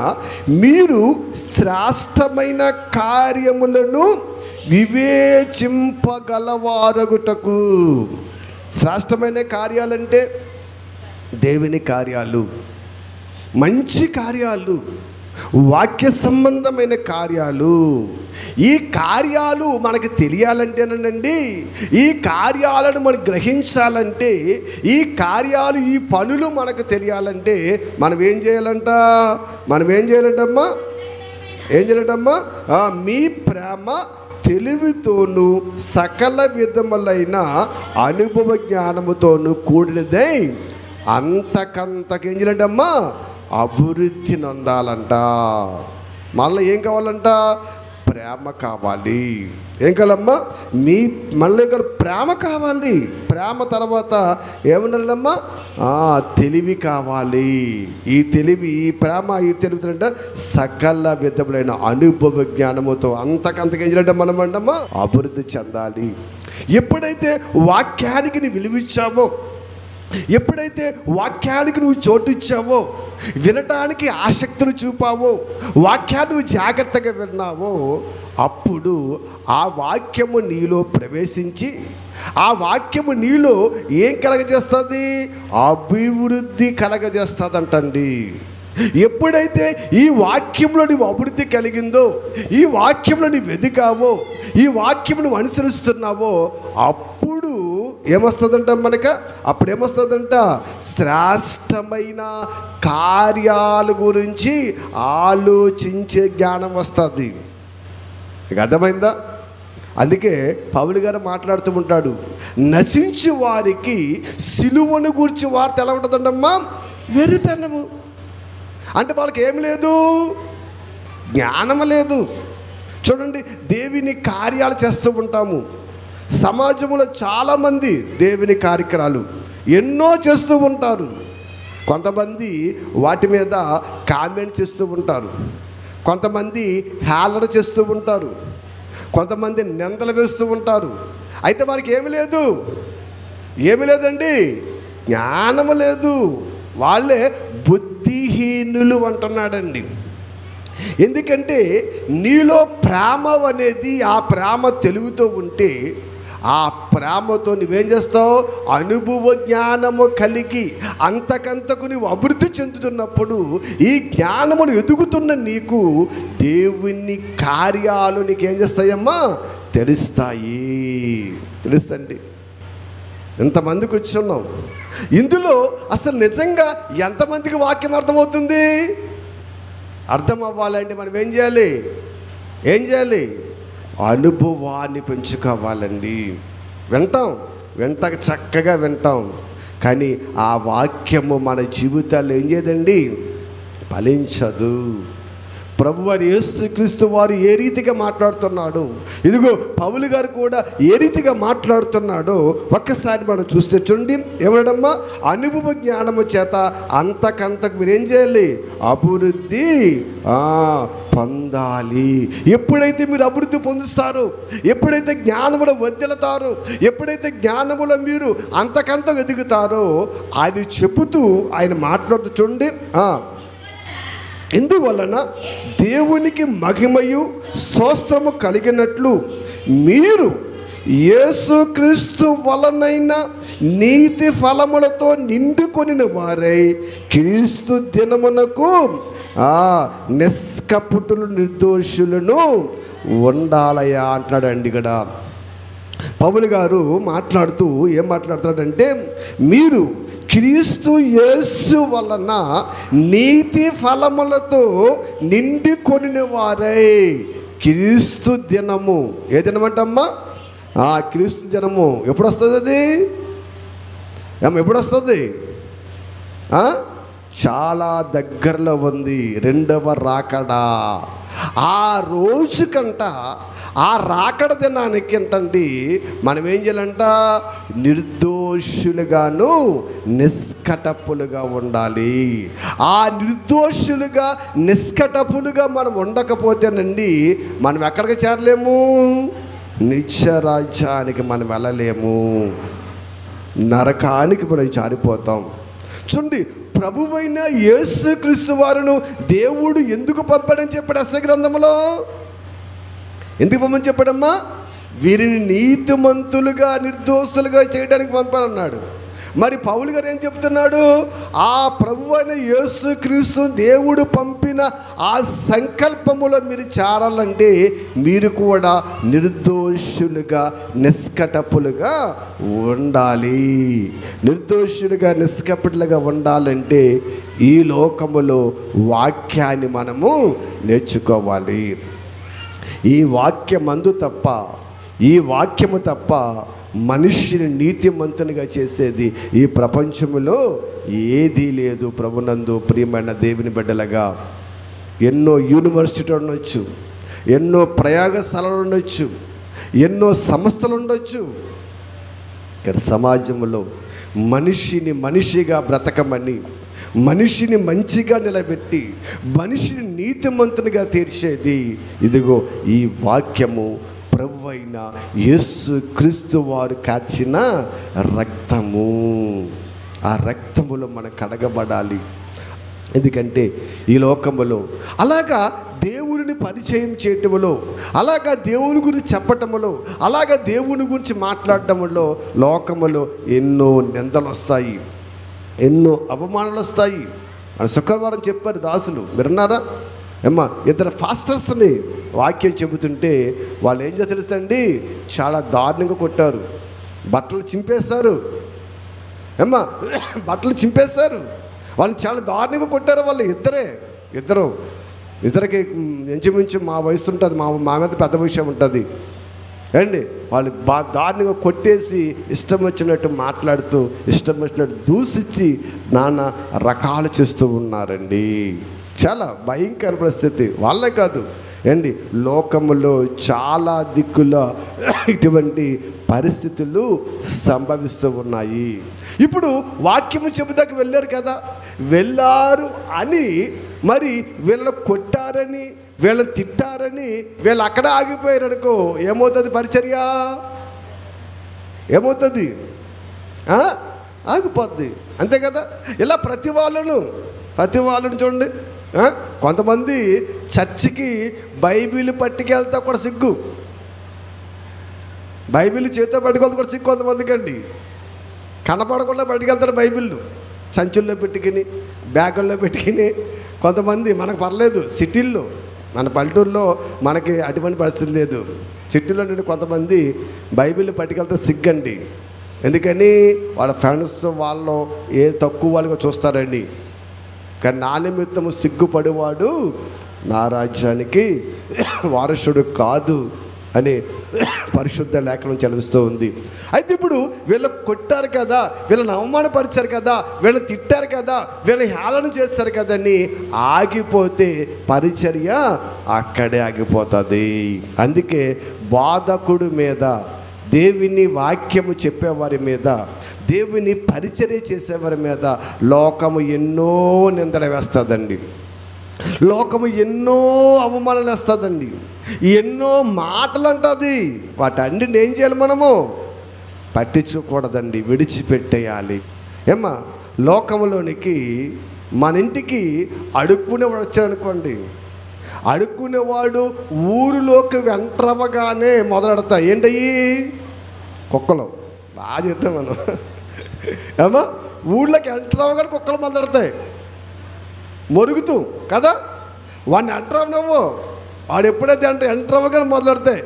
మీరు శ్రేష్టమైన కార్యములను వివేచింపగలవారగుటకు. శ్రేష్టమైన కార్యాలంటే దేవుని కార్యాలు, మంచి కార్యాలు, వాక్య సంబంధమైన కార్యాలు. ఈ కార్యాలు మనకు తెలియాలంటేనండి, ఈ కార్యాలను మనం గ్రహించాలంటే, ఈ కార్యాలు, ఈ పనులు మనకు తెలియాలంటే మనం ఏం చేయాలంటమ్మా? మీ ప్రేమ తెలివితోనూ సకల విధములైన అనుభవ జ్ఞానముతోనూ కూడినదై అంతకంతకు ఏం చేయాలంటమ్మా? అభివృద్ధి నొందాలంట. మళ్ళీ ఏం కావాలంట? ప్రేమ కావాలి. ఏం కావాలమ్మా? మళ్ళీ ప్రేమ కావాలి. ప్రేమ తర్వాత ఏమన్నారమ్మా? తెలివి కావాలి. ఈ ప్రేమ ఈ తెలివి అంటే సకల విధములైన అనుభవ జ్ఞానముతో అంతకంతకు ఏం చేయాలంటే మనం అంటమ్మా అభివృద్ధి చెందాలి. ఎప్పుడైతే వాక్యానికి నీ విలువిచ్చావో, ఎప్పుడైతే వాక్యానికి నువ్వు చోటు ఇచ్చావో, వినటానికి ఆసక్తిని చూపావో, వాక్యాన్ని నువ్వు జాగ్రత్తగా విన్నావో, అప్పుడు ఆ వాక్యము నీలో ప్రవేశించి ఆ వాక్యము నీలో ఏం కలగజేస్తుంది? అభివృద్ధి కలగజేస్తుంది అంటండి. ఎప్పుడైతే ఈ వాక్యంలో నీవు అభివృద్ధి కలిగిందో, ఈ వాక్యంలో నీవు వెదికావో, ఈ వాక్యం నువ్వు అనుసరిస్తున్నావో, అప్పుడు ఏమొస్తుందంట మనకు? అప్పుడు ఏమొస్తుందంట? శ్రేష్టమైన కార్యాల గురించి ఆలోచించే జ్ఞానం వస్తుంది. మీకు అర్థమైందా? అందుకే పౌలు గారు మాట్లాడుతూ ఉంటాడు, నశించు వారికి సిలువను గూర్చి వార్త ఎలా ఉంటుందంటమ్మా? వెరితనము. అంటే వాళ్ళకి ఏమి లేదు? జ్ఞానము లేదు. చూడండి, దేవుని కార్యాలు చేస్తూ ఉంటాము. సమాజంలో చాలామంది దేవుని కార్యక్రమాలు ఎన్నో చేస్తూ ఉంటారు. కొంతమంది వాటి మీద కామెంట్ చేస్తూ ఉంటారు, కొంతమంది హేళన చేస్తూ ఉంటారు, కొంతమంది నిందలు వేస్తూ ఉంటారు. అయితే వారికి ఏమి లేదండి, జ్ఞానము లేదు. వాళ్ళే బుద్ధిహీనులు అంటున్నాడండి. ఎందుకంటే నీలో ప్రేమ అనేది, ఆ ప్రేమ తెలుగుతో ఉంటే ఆ ప్రేమతో నువ్వేం చేస్తావు? అనుభవ జ్ఞానము కలిగి అంతకంతకు నువ్వు అభివృద్ధి చెందుతున్నప్పుడు ఈ జ్ఞానమును ఎదుగుతున్న నీకు దేవుని కార్యాలు నీకేం చేస్తాయమ్మా? తెలుస్తండి. ఎంతమందికి వచ్చున్నాం ఇందులో? అసలు నిజంగా ఎంతమందికి వాక్యం అర్థమవుతుంది? అర్థం అవ్వాలంటే మనం ఏం చేయాలి? అనుభవాన్ని పెంచుకోవాలండి. వింటాక చక్కగా వింటాం, కానీ ఆ వాక్యము మన జీవితాల్లో ఏం చేయదండి? ఫలించదు. ప్రభువారు యేసుక్రీస్తు వారు ఏ రీతిగా మాట్లాడుతున్నాడు, ఇదిగో పౌలు గారు కూడా ఏ రీతిగా మాట్లాడుతున్నాడో ఒక్కసారి మనం చూస్తే చూడండి. ఏమన్నాడమ్మా? అనుభవ జ్ఞానము చేత అంతకంతకు మీరేం చేయాలి? అభివృద్ధి పొందాలి. ఎప్పుడైతే మీరు అభివృద్ధి పొందుతారో, ఎప్పుడైతే జ్ఞానములో వద్దెళతారో, ఎప్పుడైతే జ్ఞానములో మీరు అంతకంత ఎదుగుతారో అది చెబుతూ ఆయన మాట్లాడుతూ చూడండి. ఇందువలన దేవునికి మహిమయు స్తోత్రము కలిగినట్లు మీరు యేసుక్రీస్తు వలనైన నీతి ఫలములతో నిండుకొనిన వారై క్రీస్తు దినమునకు నిష్కపటులు నిర్దోషులను ఉండాలయా అంటున్నాడండి. ఇక్కడ పౌలు గారు మాట్లాడుతూ ఏం మాట్లాడుతున్నాడంటే, మీరు క్రీస్తు యేసు వలన నీతి ఫలములతో నిండుకొనిన వారై క్రీస్తు దినము. ఏ దినం అంటమ్మా? క్రీస్తు దినము ఎప్పుడు వస్తుంది? అది ఎప్పుడు వస్తుంది? చాలా దగ్గరలో ఉంది, రెండవ రాకడా. ఆ రోజు కంట, ఆ రాకడ దినానికి ఏంటండి మనం ఏం చేయాలంట? నిర్దోషులుగాను నిష్కటపులుగా ఉండాలి. ఆ నిర్దోషులుగా నిష్కటపులుగా మనం ఉండకపోతేనండి మనం ఎక్కడికి చేరలేము? నిత్యరాజ్యానికి మనం వెళ్ళలేము, నరకానికి మనం జారిపోతాం. చూడండి, ప్రభువైన యేసుక్రీస్తు వారును దేవుడు ఎందుకు పంపాడని చెప్పాడు యెషయా గ్రంథంలో? ఎందుకు పంపని చెప్పాడమ్మా? వీరిని నీతిమంతులుగా నిర్దోషులుగా చేయడానికి పంపాడన్నాడు. మరి పౌలు గారు ఏం చెప్తున్నాడు? ఆ ప్రభువైన యేసుక్రీస్తును దేవుడు పంపిన ఆ సంకల్పములో మీరు చేరాలంటే మీరు కూడా నిర్దోషులుగా నిష్కటపులుగా ఉండాలి. నిర్దోషులుగా నిష్కపటులుగా ఉండాలంటే ఈ లోకములో వాక్యాన్ని మనము నేర్చుకోవాలి. ఈ వాక్యమందు తప్ప, ఈ వాక్యము తప్ప మనిషిని నీతిమంతునిగా చేసేది ఈ ప్రపంచంలో ఏదీ లేదు. ప్రభునందు ప్రియమైన దేవుని బిడ్డలుగా ఎన్నో యూనివర్సిటీలు ఉండొచ్చు, ఎన్నో ప్రయోగశాలలు ఉండొచ్చు, ఎన్నో సంస్థలు ఉండొచ్చు. ఇక్కడ సమాజంలో మనిషిని మనిషిగా బ్రతకమని, మనిషిని మంచిగా నిలబెట్టి మనిషిని నీతిమంతునిగా తీర్చేది ఇదిగో ఈ వాక్యము, ప్రభువైన యేసుక్రీస్తు వారు కాచిన రక్తము. ఆ రక్తములో మనం కడగబడాలి. ఎందుకంటే ఈ లోకములో అలాగా దేవుని పరిచయం చేయటములో, అలాగా దేవుని గురించి చెప్పటములో, అలాగా దేవుని గురించి మాట్లాడటములో లోకములో ఎన్నో నిందలు వస్తాయి, ఎన్నో అవమానాలు వస్తాయి. అని శుక్రవారం చెప్పారు దాసులు, విన్నారా? ఏమ్మా, ఇద్దరు ఫాస్టర్స్ని వాక్యం చెబుతుంటే వాళ్ళు ఏం చేస్తారు తెలుసండి? చాలా దారుణంగా కొట్టారు, బట్టలు చింపేశారు. ఏమ్మా, బట్టలు చింపేశారు, వాళ్ళు చాలా దారుణంగా కొట్టారు. వాళ్ళు ఇద్దరికి ఇంచుమించు మా వయసు ఉంటుంది, మా మీద పెద్ద విషయం ఉంటుంది అండి. వాళ్ళు దారుణంగా కొట్టేసి ఇష్టం వచ్చినట్టు మాట్లాడుతూ, ఇష్టం వచ్చినట్టు దూషించి నానా రకాలు చేస్తూ ఉన్నారండి. చాలా భయంకర పరిస్థితి. వాళ్ళే కాదు అండి, లోకములో చాలా దిక్కుల ఇటువంటి పరిస్థితులు సంభవిస్తూ ఉన్నాయి. ఇప్పుడు వాక్యము చెబుతాకి వెళ్ళారు కదా, వెళ్ళారు అని మరి వీళ్ళని కొట్టారని, వీళ్ళని తిట్టారని వీళ్ళు అక్కడ ఆగిపోయారు అనుకో, ఏమవుతుంది పరిచర్య? ఏమవుతుంది? ఆగిపోద్ది, అంతే కదా. ఇలా ప్రతి వాళ్ళను చూడండి. కొంతమంది చర్చికి బైబిల్ పట్టుకెళ్తా కూడా సిగ్గు, బైబిల్ చేతితో పట్టుకెళ్తా కూడా సిగ్గు కొంతమందికి అండి. కనపడకుండా పట్టుకెళ్తారు బైబిల్, సంచుల్లో పెట్టుకుని, బ్యాగుల్లో పెట్టుకుని. కొంతమంది మనకు పర్లేదు, సిటీల్లో, మన పల్లెటూరులో మనకి అటువంటి పరిస్థితి లేదు. సిటీలో నుండి కొంతమంది బైబిల్ పట్టుకెళ్తే సిగ్గండి. ఎందుకని? వాళ్ళ ఫ్రెండ్స్ వాళ్ళు ఏ తక్కువ వాళ్ళుగా చూస్తారండి. కానీ నా నిమిత్తము సిగ్గుపడేవాడు నా రాజ్యానికి వారసుడు కాదు అని పరిశుద్ధ లేఖనం చదివిస్తూ ఉంది. అయితే ఇప్పుడు వీళ్ళు కొట్టారు కదా, వీళ్ళని అవమానపరిచారు కదా, వీళ్ళని తిట్టారు కదా, వీళ్ళని హేళన చేస్తారు కదని ఆగిపోతే పరిచర్య అక్కడే ఆగిపోతుంది. అందుకే బోధకుడు మీద, దేవుని వాక్యము చెప్పేవారి మీద, దేవుని పరిచర్య చేసేవారి మీద లోకము ఎన్నో నిందలు వేస్తుందండి. లోకము ఎన్నో అవమానాలు వేస్తుందండి, ఎన్నో మాటలు అంటుంది. వాటన్నిటిని ఏం చేయాలి? మనము పట్టించుకోకూడదండి, విడిచిపెట్టేయాలి. ఏమ్మా, లోకంలోనికి మన ఇంటికి అడుక్కునేవాడు వచ్చాడనుకోండి, అడుక్కునేవాడు ఊరిలోకి వెంట్రవగానే మొదలెడతా ఏంటయ్యి? కుక్కలు. బాగా చెప్తాం మనం. ఏమా, ఊళ్ళోకి ఎంట్రవగానే కుక్కలు మొదలెడతాయి మొరుగుతూ కదా. వాడిని ఎంట్రవ నువ్వు, వాడు ఎప్పుడైతే ఎంట్రవగానే మొదలెడతాయి,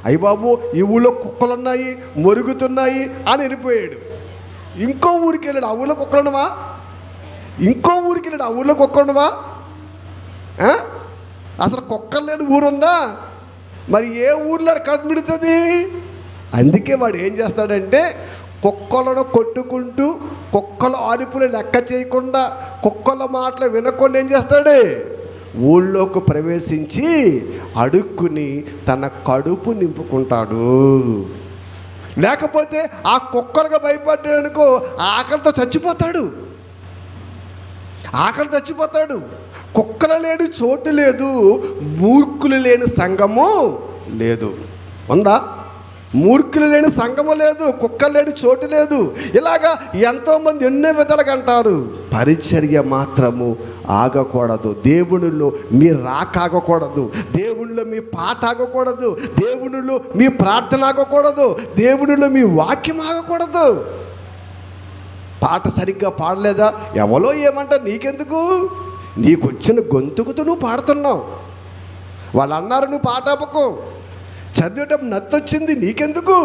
అయ్యి బాబు ఈ ఊళ్ళో కుక్కలు ఉన్నాయి, మొరుగుతున్నాయి అని వెళ్ళిపోయాడు. ఇంకో ఊరికి వెళ్ళాడు, ఆ ఊళ్ళో కుక్కలు ఉన్నవా? ఇంకో ఊరికి వెళ్ళాడు, ఆ ఊళ్ళో కుక్కలు ఉన్నవా? అసలు కుక్కలు లేని ఊరుందా? మరి ఏ ఊర్లో కట్టుబడుతుంది? అందుకే వాడు ఏం చేస్తాడంటే, కుక్కలను కొట్టుకుంటూ, కుక్కల అరుపులు లెక్క చేయకుండా, కుక్కల మాటలు వినకుండా ఏం చేస్తాడు? ఊళ్ళోకి ప్రవేశించి అడుక్కుని తన కడుపు నింపుకుంటాడు. లేకపోతే ఆ కుక్కలుగా భయపడ్డాడనుకో, ఆకలితో చచ్చిపోతాడు. ఆకలి చచ్చిపోతాడు. కుక్కలు లేని చోటు లేదు, మూర్ఖులు లేని సంఘము లేదు. ఉందా? మూర్ఖులు లేని సంఘము లేదు, కుక్కలు లేని చోటు లేదు. ఇలాగా ఎంతోమంది ఎన్నో విధాలుగా అంటారు. పరిచర్య మాత్రము ఆగకూడదు. దేవునిలో మీ రాక ఆగకూడదు, దేవునిలో మీ పాట ఆగకూడదు, దేవునిలో మీ ప్రార్థన ఆగకూడదు, దేవునిలో మీ వాక్యం ఆగకూడదు. పాట సరిగ్గా పాడలేదా? ఎవరో ఏమంటారు, నీకెందుకు? నీకు వచ్చిన గొంతుకుతో నువ్వు పాడుతున్నావు. వాళ్ళు అన్నారు నువ్వు పాట ఆపకు, చదివేటప్పుడు నత్తొచ్చింది, నీకెందుకు?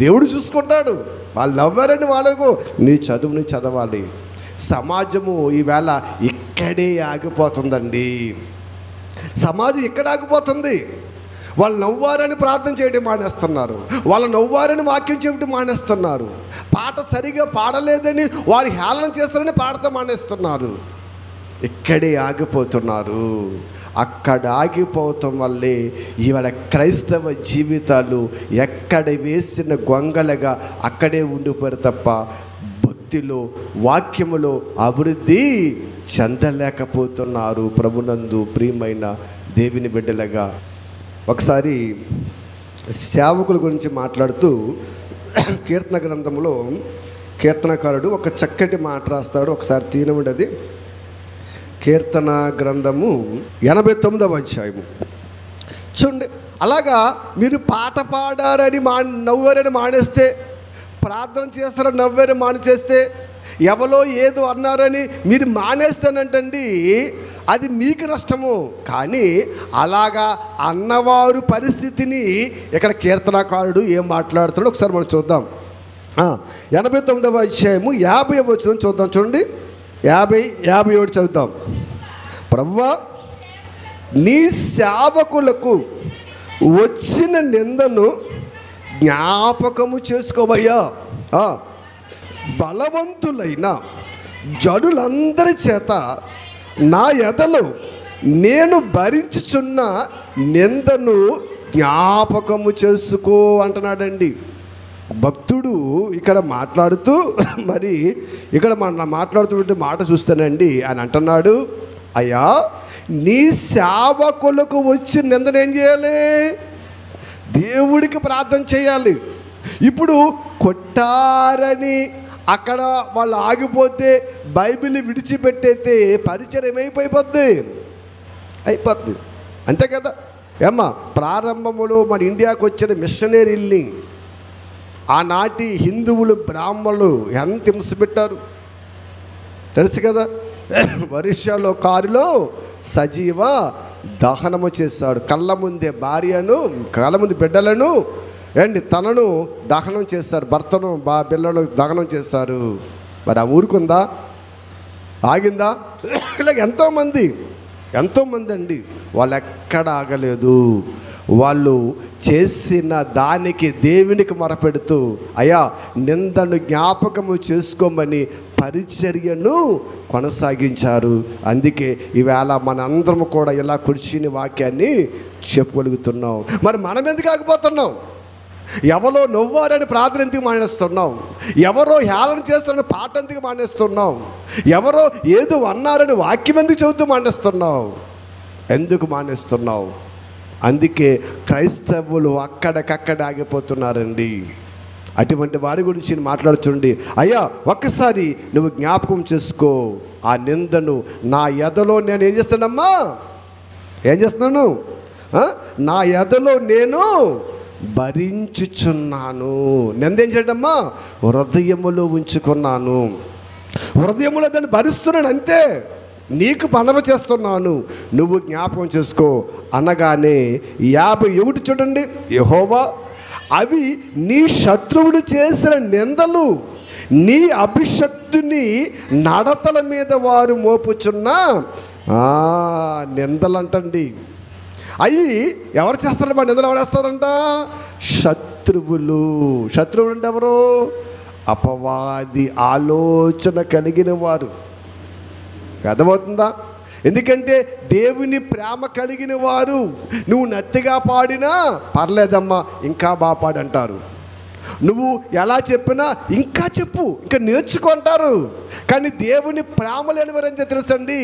దేవుడు చూసుకుంటాడు. వాళ్ళు నవ్వారని వాళ్ళకు, నీ చదువుని చదవాలి. సమాజము ఈవేళ ఇక్కడే ఆగిపోతుందండి. సమాజం ఇక్కడ ఆగిపోతుంది. వాళ్ళు నవ్వారని ప్రార్థన చేయడం మానేస్తున్నారు, వాళ్ళు నవ్వారని వాక్యం చెప్పడం మానేస్తున్నారు, పాట సరిగా పాడలేదని వారు హేళన చేస్తారని పాడతా మానేస్తున్నారు. ఇక్కడే ఆగిపోతున్నారు. అక్కడ ఆగిపోవటం వల్లే ఇవాళ క్రైస్తవ జీవితాలు ఎక్కడ వేసిన గొంగలగా అక్కడే ఉండిపోయారు తప్ప భక్తిలో, వాక్యములో అభివృద్ధి చెందలేకపోతున్నారు. ప్రభునందు ప్రియమైన దేవుని బిడ్డలుగా ఒకసారి సేవకుల గురించి మాట్లాడుతూ కీర్తన గ్రంథంలో కీర్తనకారుడు ఒక చక్కటి మాట రాస్తాడు. ఒకసారి తీయనివ్వండి. కీర్తన గ్రంథము 89వ అధ్యాయము చూడండి. అలాగా మీరు పాట పాడారని నవ్వారని మానేస్తే, ప్రార్థన చేస్తారని నవ్వారని మానేస్తే, ఎవరో ఏదో అన్నారని మీరు మానేస్తానంటండి, అది మీకు నష్టము. కానీ అలాగా అన్నవారు పరిస్థితిని ఇక్కడ కీర్తనకారుడు ఏం మాట్లాడుతాడో ఒకసారి మనం చూద్దాం. 89వ అధ్యాయము 50వ వచనం చూద్దాం. చూడండి, 57 చదువుతాం. ప్రభువా, నీ సేవకులకు వచ్చిన నిందను జ్ఞాపకము చేసుకోవయ్యా. బలవంతులైన జనులందరి చేత నా ఎదలో నేను భరించుచున్న నిందను జ్ఞాపకము చేసుకో అంటున్నాడండి భక్తుడు. ఇక్కడ మాట్లాడుతూ మరి ఇక్కడ మాట్లాడుతుంటే మాట చూస్తానండి ఆయన అంటున్నాడు, అయ్యా నీ సేవకులకు వచ్చి నిందను ఏం చేయాలి? దేవుడికి ప్రార్థన చేయాలి. ఇప్పుడు కొట్టారని అక్కడ వాళ్ళు ఆగిపోతే, బైబిల్ విడిచిపెట్టేస్తే పరిచయం అయిపోద్ది. అంతే కదా. ఏమ్మా, ప్రారంభంలో మన ఇండియాకు వచ్చిన మిషనరీల్ని ఆనాటి హిందువులు, బ్రాహ్మణులు ఎంత హింస పెట్టారు తెలుసు కదా. ఒరిస్సాలో కారులో సజీవ దహనము చేశాడు. కళ్ళ ముందే భార్యను, కళ్ళ ముందు బిడ్డలను తనను దహనం చేశారు, భర్తను బిడ్డలను దహనం చేశారు. మరి ఆ ఊరుకుందా? ఆగిందా? ఇలా ఎంతోమంది అండి వాళ్ళు ఎక్కడ ఆగలేదు. వాళ్ళు చేసిన దానికి దేవునికి మొరపెడుతూ, అయ్యా నిందను జ్ఞాపకము చేసుకోమని పరిచర్యను కొనసాగించారు. అందుకే ఈవేళ మనందరం కూడా ఇలా కూర్చుని వాక్యాన్ని చెప్పగలుగుతున్నాం. మరి మనం ఎందుకు ఆగిపోతున్నాం? ఎవరో నవ్వారని ప్రార్థన ఎందుకు మానేస్తున్నాం? ఎవరో హేళన చేస్తారని పాట ఎందుకు మానేస్తున్నాం? ఎవరో ఏదో అన్నారని వాక్యం ఎందుకు చెబుతూ మానేస్తున్నావు? ఎందుకు మానేస్తున్నావు? అందుకే క్రైస్తవులు అక్కడికక్కడ ఆగిపోతున్నారండి. అటువంటి వాడి గురించి నేను మాట్లాడుతుండి, అయ్యా ఒక్కసారి నువ్వు జ్ఞాపకం చేసుకో, ఆ నిందను నా ఎదలో నేను ఏం చేస్తానమ్మా, ఏం చేస్తున్నాను, నా ఎదలో నేను భరించుచున్నాను. నిందేం చేయడమ్మా, హృదయములో ఉంచుకున్నాను, హృదయములో దాన్ని భరిస్తున్నాను, అంతే. నీకు మనవి చేస్తున్నాను, నువ్వు జ్ఞాపకం చేసుకో అనగానే 51 చూడండి. యెహోవా, అవి నీ శత్రువుడు చేసిన నిందలు, నీ అభిషక్తుని నడతల మీద వారు మోపుచున్న నిందలు అంటండి. అవి ఎవరు చేస్తారంట? మా నిందలు ఎవరు వేస్తారంట? శత్రువులు. శత్రువులు అంటే ఎవరు? అపవాది ఆలోచన కలిగిన వారు. అర్థమవుతుందా? ఎందుకంటే దేవుని ప్రేమ కలిగిన వారు నువ్వు నత్తిగా పాడినా పర్లేదమ్మా, ఇంకా బాగా పాడంటారు. నువ్వు ఎలా చెప్పినా ఇంకా చెప్పు, ఇంకా నేర్చుకుంటారు. కానీ దేవుని ప్రేమ లేని వారు ఏం తెలుసండి,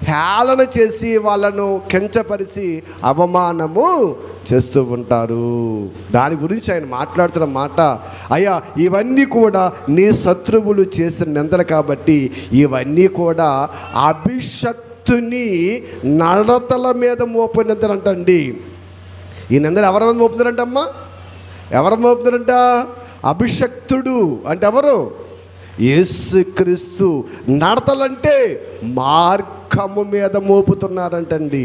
హేళన చేసి వాళ్ళను కించపరిచి అవమానము చేస్తూ ఉంటారు. దాని గురించి ఆయన మాట్లాడుతున్న మాట, అయ్యా ఇవన్నీ కూడా నీ శత్రువులు చేసిన నిందలు కాబట్టి ఇవన్నీ కూడా అభిషక్తుని నడతల మీద మోపే నిందలు అంటండి. ఈ నిందలు ఎవరి మీద మోపుతారంటమ్మా? ఎవరు మోపుతారంట? అభిషక్తుడు అంటే ఎవరు? యేసుక్రీస్తు. నడతలంటే మార్గము మీద మోపుతున్నారంటండి.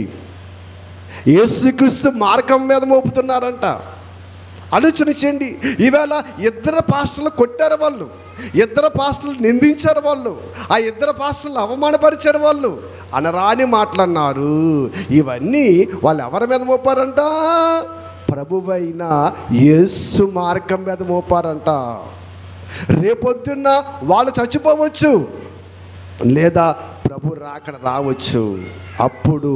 యేసుక్రీస్తు మార్గం మీద మోపుతున్నారంట. ఆలోచన చేయండి. ఈవేళ ఇద్దరు పాస్టర్లు కొట్టారు వాళ్ళు, ఇద్దరు పాస్టర్లు నిందించారు వాళ్ళు, ఆ ఇద్దరు పాస్టర్లు అవమానపరిచారు వాళ్ళు, అనరాని మాట్లాడినారు. ఇవన్నీ వాళ్ళు ఎవరి మీద మోపారంట? ప్రభువైన యేసు మార్గం మీద మోపారంట. రేపొద్దున్న వాళ్ళు చచ్చిపోవచ్చు, లేదా ప్రభు రాకడ రావచ్చు. అప్పుడు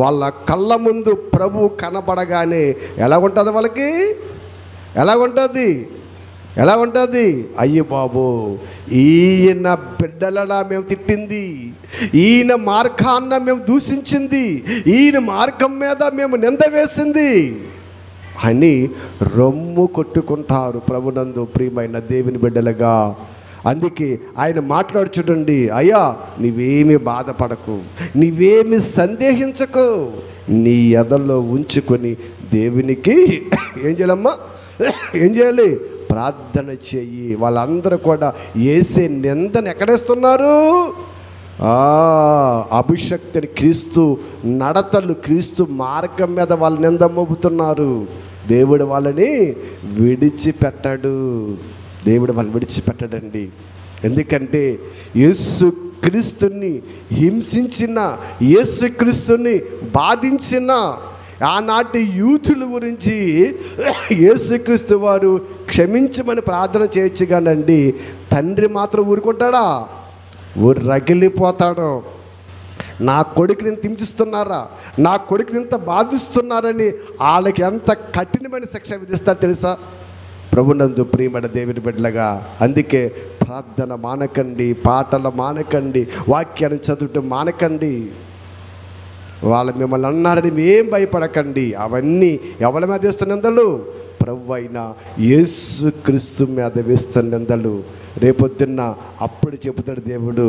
వాళ్ళ కళ్ళ ముందు ప్రభు కనబడగానే ఎలాగుంటుంది వాళ్ళకి? ఎలాగుంటుంది? అయ్యో బాబు, ఈయన బిడ్డలలా మేము తిట్టింది, ఈయన మార్గాన్న మేము దూషించింది, ఈయన మార్గం మీద మేము నింద వేసింది అని రొమ్ము కొట్టుకుంటారు ప్రభునందు ప్రియమైన దేవుని బిడ్డలుగా. అందుకే ఆయన మాట్లాడు చూడండి, అయ్యా నీవేమి బాధపడకు, నీవేమి సందేహించకు, నీ ఎదల్లో ఉంచుకొని దేవునికి ఏం చేయాలమ్మా, ఏం చేయాలి? ప్రార్థన చెయ్యి. వాళ్ళందరూ కూడా యేసే నిందను ఎక్కడేస్తున్నారు? అభిషక్తుని క్రీస్తు నడతలు, క్రీస్తు మార్గం మీద వాళ్ళ నింద మోపుతున్నారు. దేవుడు వాళ్ళని విడిచిపెట్టాడు. దేవుడు వాళ్ళని విడిచిపెట్టాడండి. ఎందుకంటే యేసుక్రీస్తుని హింసించిన, యేసుక్రీస్తుని బాధించిన ఆనాటి యూతుల గురించి యేసుక్రీస్తు వారు క్షమించమని ప్రార్థన చేయొచ్చు కానండి, తండ్రి మాత్రం ఊరుకుంటాడా? ఊరు రగిలిపోతాడు. నా కొడుకుని హింసిస్తున్నారా, నా కొడుకుని ఇంత బాధిస్తున్నారని వాళ్ళకి ఎంత కఠినమైన శిక్ష విధిస్తారు తెలుసా? ప్రభునందు ప్రియమైన దేవుని బిడ్డలుగా. అందుకే ప్రార్థన మానకండి, పాటలు మానకండి, వాక్యాన్ని చదవటం మానకండి. వాళ్ళు మిమ్మల్ని అన్నారని ఏం భయపడకండి. అవన్నీ ఎవరి మీద వేస్తున్న నిందలు? ప్రభు అయిన యేసుక్రీస్తు మీద వేస్తున్న నిందలు. రేపొద్దున్న అప్పుడు చెబుతాడు దేవుడు,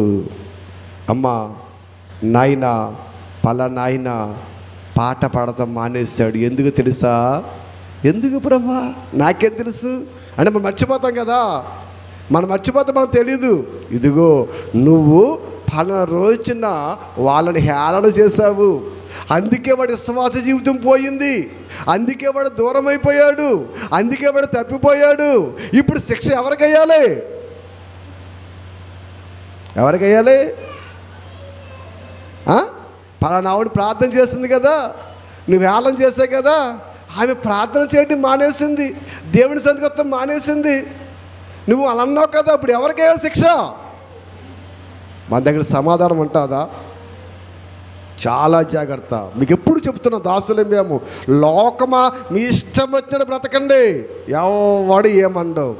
అమ్మా నాయన పలానాయన పాట పాడతాం మానేశాడు. ఎందుకు తెలుసా? ఎందుకు ప్రభా? నాకేం తెలుసు అంటే మనం మర్చిపోతాం కదా. మనం మర్చిపోతే మనకు తెలీదు. ఇదిగో నువ్వు పలానా రోజున వాళ్ళని హేళన చేశావు, అందుకే వాడి విశ్వాస జీవితం పోయింది, అందుకే వాడు దూరం అయిపోయాడు, అందుకే వాడు తప్పిపోయాడు. ఇప్పుడు శిక్ష ఎవరికయ్యాలి? ఎవరికయ్యాలి? పలానా ఆవిడ ప్రార్థన చేస్తుంది కదా, నువ్వు హేళన చేసావు కదా, ఆమె ప్రార్థన చేయడం మానేసింది, దేవుని సన్నిధికి వస్తాం మానేసింది. నువ్వు అలా అన్నావు కదా, ఇప్పుడు ఎవరికైనా శిక్ష? మన దగ్గర సమాధానం ఉంటుందా? చాలా జాగ్రత్త. మీకు ఎప్పుడు చెప్తున్నా, దాసులే మేము, లోకమా మీ ఇష్టం వచ్చినట్టు బ్రతకండి, ఎవడు ఏమండవు.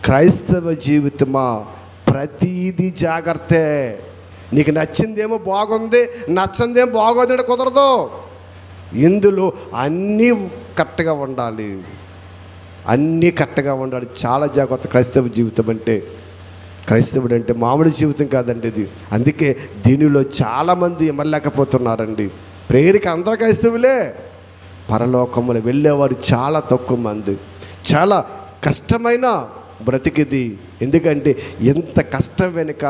క్రైస్తవ జీవితమా ప్రతీది జాగ్రత్తే. నీకు నచ్చిందేమో బాగుంది, నచ్చిందేమో బాగోదంటే కుదరదు. ఇందులో అన్నీ కరెక్ట్గా ఉండాలి, అన్నీ కరెక్ట్గా ఉండాలి. చాలా జాగ్రత్త. క్రైస్తవ జీవితం అంటే, క్రైస్తవుడు అంటే మామూలు జీవితం కాదండి ఇది. అందుకే దీనిలో చాలామంది ఎమ్మలేకపోతున్నారండి. ప్రేరిక అందరూ క్రైస్తవులే, పరలోకములు వెళ్ళేవారు చాలా తక్కువ మంది. చాలా కష్టమైన బ్రతికిది. ఎందుకంటే ఎంత కష్టం వెనుక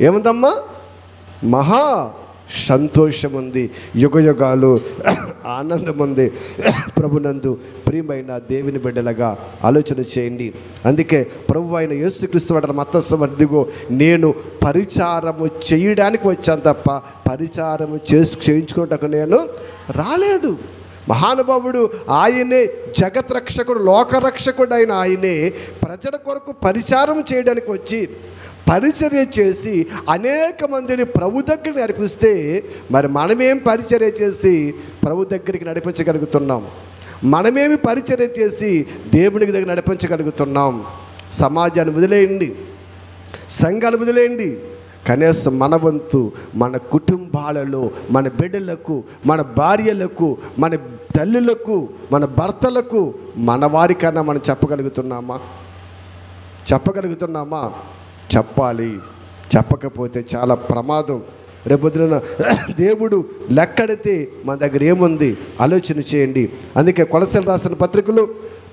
ఏముందమ్మా, మహా సంతోషం ఉంది, యుగయుగాలు ఆనందం ఉంది. ప్రభునందు ప్రియమైన దేవుని బిడ్డలుగా ఆలోచన చేయండి. అందుకే ప్రభు అయిన యేసుక్రీస్తు వాడు మత్తస్సు నేను పరిచారము చేయడానికి వచ్చాను తప్ప పరిచారము చేయించుకోవటానికి నేను రాలేదు. మహానుభావుడు ఆయనే, జగత్ రక్షకుడు, లోకరక్షకుడు అయిన ఆయనే ప్రజల కొరకు పరిచారం చేయడానికి వచ్చి పరిచర్య చేసి అనేక మందిని ప్రభు దగ్గరికి నడిపిస్తే, మరి మనమేం పరిచర్య చేసి ప్రభు దగ్గరికి నడిపించగలుగుతున్నాం? మనమేమి పరిచర్య చేసి దేవునికి దగ్గర నడిపించగలుగుతున్నాం? సమాజాన్ని వదిలేయండి, సంఘాలు వదిలేయండి, కనీసం మన వంతు మన కుటుంబాలలో, మన బిడ్డలకు, మన భార్యలకు, మన తల్లులకు, మన భర్తలకు, మన వారికన్నా మనం చెప్పగలుగుతున్నామా? చెప్పాలి. చెప్పకపోతే చాలా ప్రమాదం. రేపొద్దున దేవుడు లెక్కడితే మన దగ్గర ఏముంది ఆలోచన చేయండి. అందుకే కొలస్సీలు రాసిన పత్రికలు